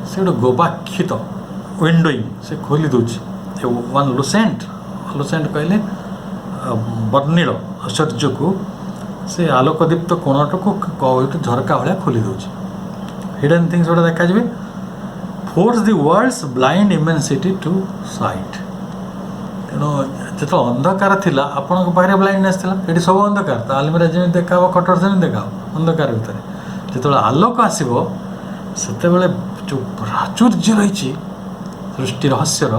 ସେ ଗୋଟେ ଗୋବାକ୍ଷିତ ୱିଣ୍ଡୋଇଂ ସେ ଖୋଲି ଦେଉଛି। ୱାନ୍ ଲୁସେଣ୍ଟ କହିଲେ ବର୍ଣ୍ଣିଳ ଐଶ୍ୱର୍ଯ୍ୟକୁ ସେ ଆଲୋକଦୀପ୍ତ କୋଣଟାକୁ ଏଇଠୁ ଝରକା ଭଳିଆ ଖୋଲି ଦେଉଛି। ହିଡେନ୍ ଥିଙ୍ଗସ୍ ଗୋଟେ ଦେଖାଯିବେ। Force the world's blind immensity to side. ତେଣୁ ଯେତେବେଳେ ଅନ୍ଧକାର ଥିଲା ଆପଣଙ୍କ ପାଖରେ ବ୍ଲାଇଣ୍ଡନେସ୍ ଥିଲା, ଏଠି ସବୁ ଅନ୍ଧକାର। ତ ଆଲମିରା ଯେମିତି ଦେଖା ହେବ, ଖଟର ସେମିତି ଦେଖା ହେବ ଅନ୍ଧକାର ଭିତରେ। ଯେତେବେଳେ ଆଲୋକ ଆସିବ ସେତେବେଳେ ଯେଉଁ ପ୍ରାଚୁର୍ଯ୍ୟ ରହିଛି ସୃଷ୍ଟି ରହସ୍ୟର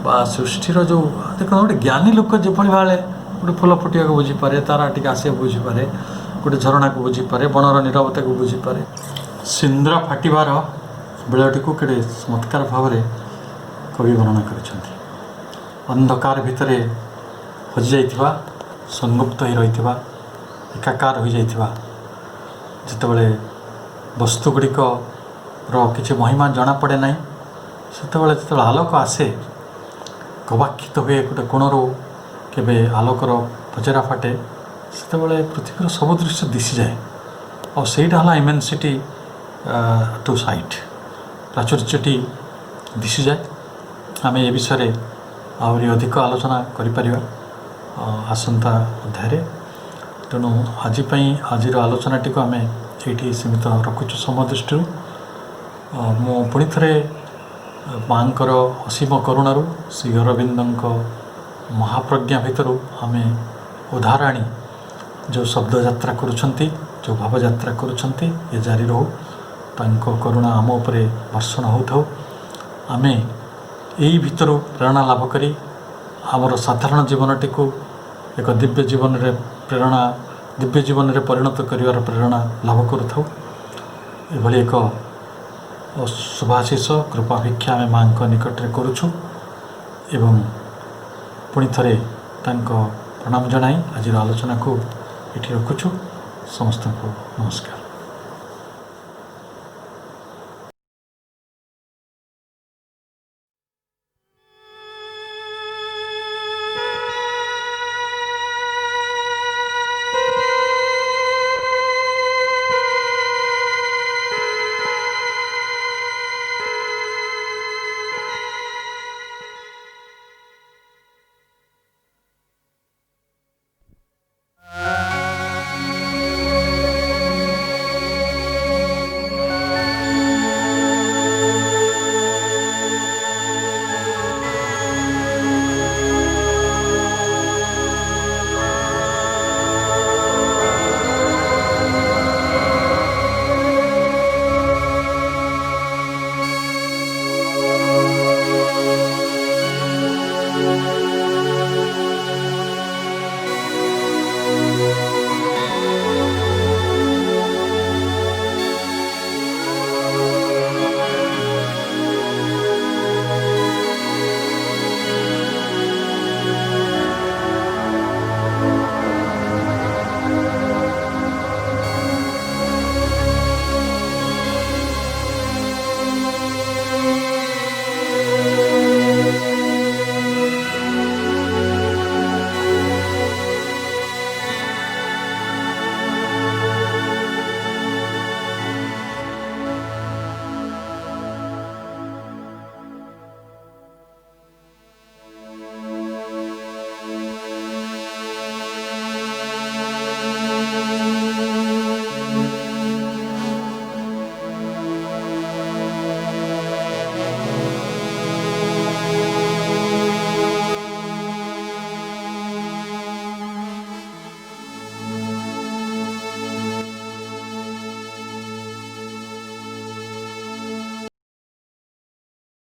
ବା ସୃଷ୍ଟିର ଯେଉଁ ଦେଖ ଗୋଟେ ଜ୍ଞାନୀ ଲୋକ ଯେଭଳି ଭାବେ ଗୋଟେ ଫୁଲ ଫୁଟିବାକୁ ବୁଝିପାରେ, ତାରା ଟିକେ ଆସିବାକୁ ବୁଝିପାରେ, ଗୋଟେ ଝରଣାକୁ ବୁଝିପାରେ, ବଣର ନୀରବତାକୁ ବୁଝିପାରେ, ସିନ୍ଦ୍ର ଫାଟିବାର ବେଳଟିକୁ କେଡ଼େ ଚମତ୍କାର ଭାବରେ କବି ବର୍ଣ୍ଣନା କରିଛନ୍ତି। ଅନ୍ଧକାର ଭିତରେ ହଜିଯାଇଥିବା, ସଂଗୁପ୍ତ ହୋଇ ରହିଥିବା, ଏକାକାର ହୋଇଯାଇଥିବା ଯେତେବେଳେ ବସ୍ତୁଗୁଡ଼ିକର କିଛି ମହିମା ଜଣାପଡ଼େ ନାହିଁ, ସେତେବେଳେ ଯେତେବେଳେ ଆଲୋକ ଆସେ, ଗବାକ୍ଷିତ ହୁଏ ଗୋଟେ କୋଣରୁ, କେବେ ଆଲୋକର ପଜରା ଫାଟେ, ସେତେବେଳେ ପୃଥିବୀର ସବୁ ଦୃଶ୍ୟ ଦିଶିଯାଏ। ଆଉ ସେଇଟା ହେଲା ଇମେନ୍ସିଟି ଟୁ ସାଇଟ୍। ପ୍ରାଚୁର୍ଯ୍ୟଟି ଦିଶିଯାଏ। ଆମେ ଏ ବିଷୟରେ ଆହୁରି ଅଧିକ ଆଲୋଚନା କରିପାରିବା ଆସନ୍ତା ଅଧ୍ୟାୟରେ। ତେଣୁ ଆଜି ପାଇଁ ଆଜିର ଆଲୋଚନାଟିକୁ ଆମେ ଏଇଠି ସୀମିତ ରଖୁଛୁ ସମୟ ଦୃଷ୍ଟିରୁ। ମୁଁ ପୁଣି ଥରେ ମାଙ୍କର ଅସୀମ କରୁଣାରୁ, ଶ୍ରୀ ଅରବିନ୍ଦଙ୍କ ମହାପ୍ରଜ୍ଞା ଭିତରୁ ଆମେ ଉଦ୍ଧାର ଆଣି ଯେଉଁ ଶବ୍ଦଯାତ୍ରା କରୁଛନ୍ତି, ଯେଉଁ ଭାବଯାତ୍ରା କରୁଛନ୍ତି, ଏ ଜାରି ରହୁ। ତାଙ୍କ କରୁଣା ଆମ ଉପରେ ବର୍ଷଣ ହେଉଥାଉ। ଆମେ ଏଇ ଭିତରୁ ପ୍ରେରଣା ଲାଭ କରି ଆମର ସାଧାରଣ ଜୀବନଟିକୁ ଏକ ଦିବ୍ୟ ଜୀବନରେ ପରିଣତ କରିବାର ପ୍ରେରଣା ଲାଭ କରୁଥାଉ। ଏଭଳି ଏକ ଶୁଭାଶିଷ କୃପାଭିକ୍ଷା ଆମେ ମାଙ୍କ ନିକଟରେ କରୁଛୁ ଏବଂ ପୁଣି ଥରେ ତାଙ୍କ ପ୍ରଣାମ ଜଣାଇ ଆଜିର ଆଲୋଚନାକୁ ଏଠି ରଖୁଛୁ। ସମସ୍ତଙ୍କୁ ନମସ୍କାର।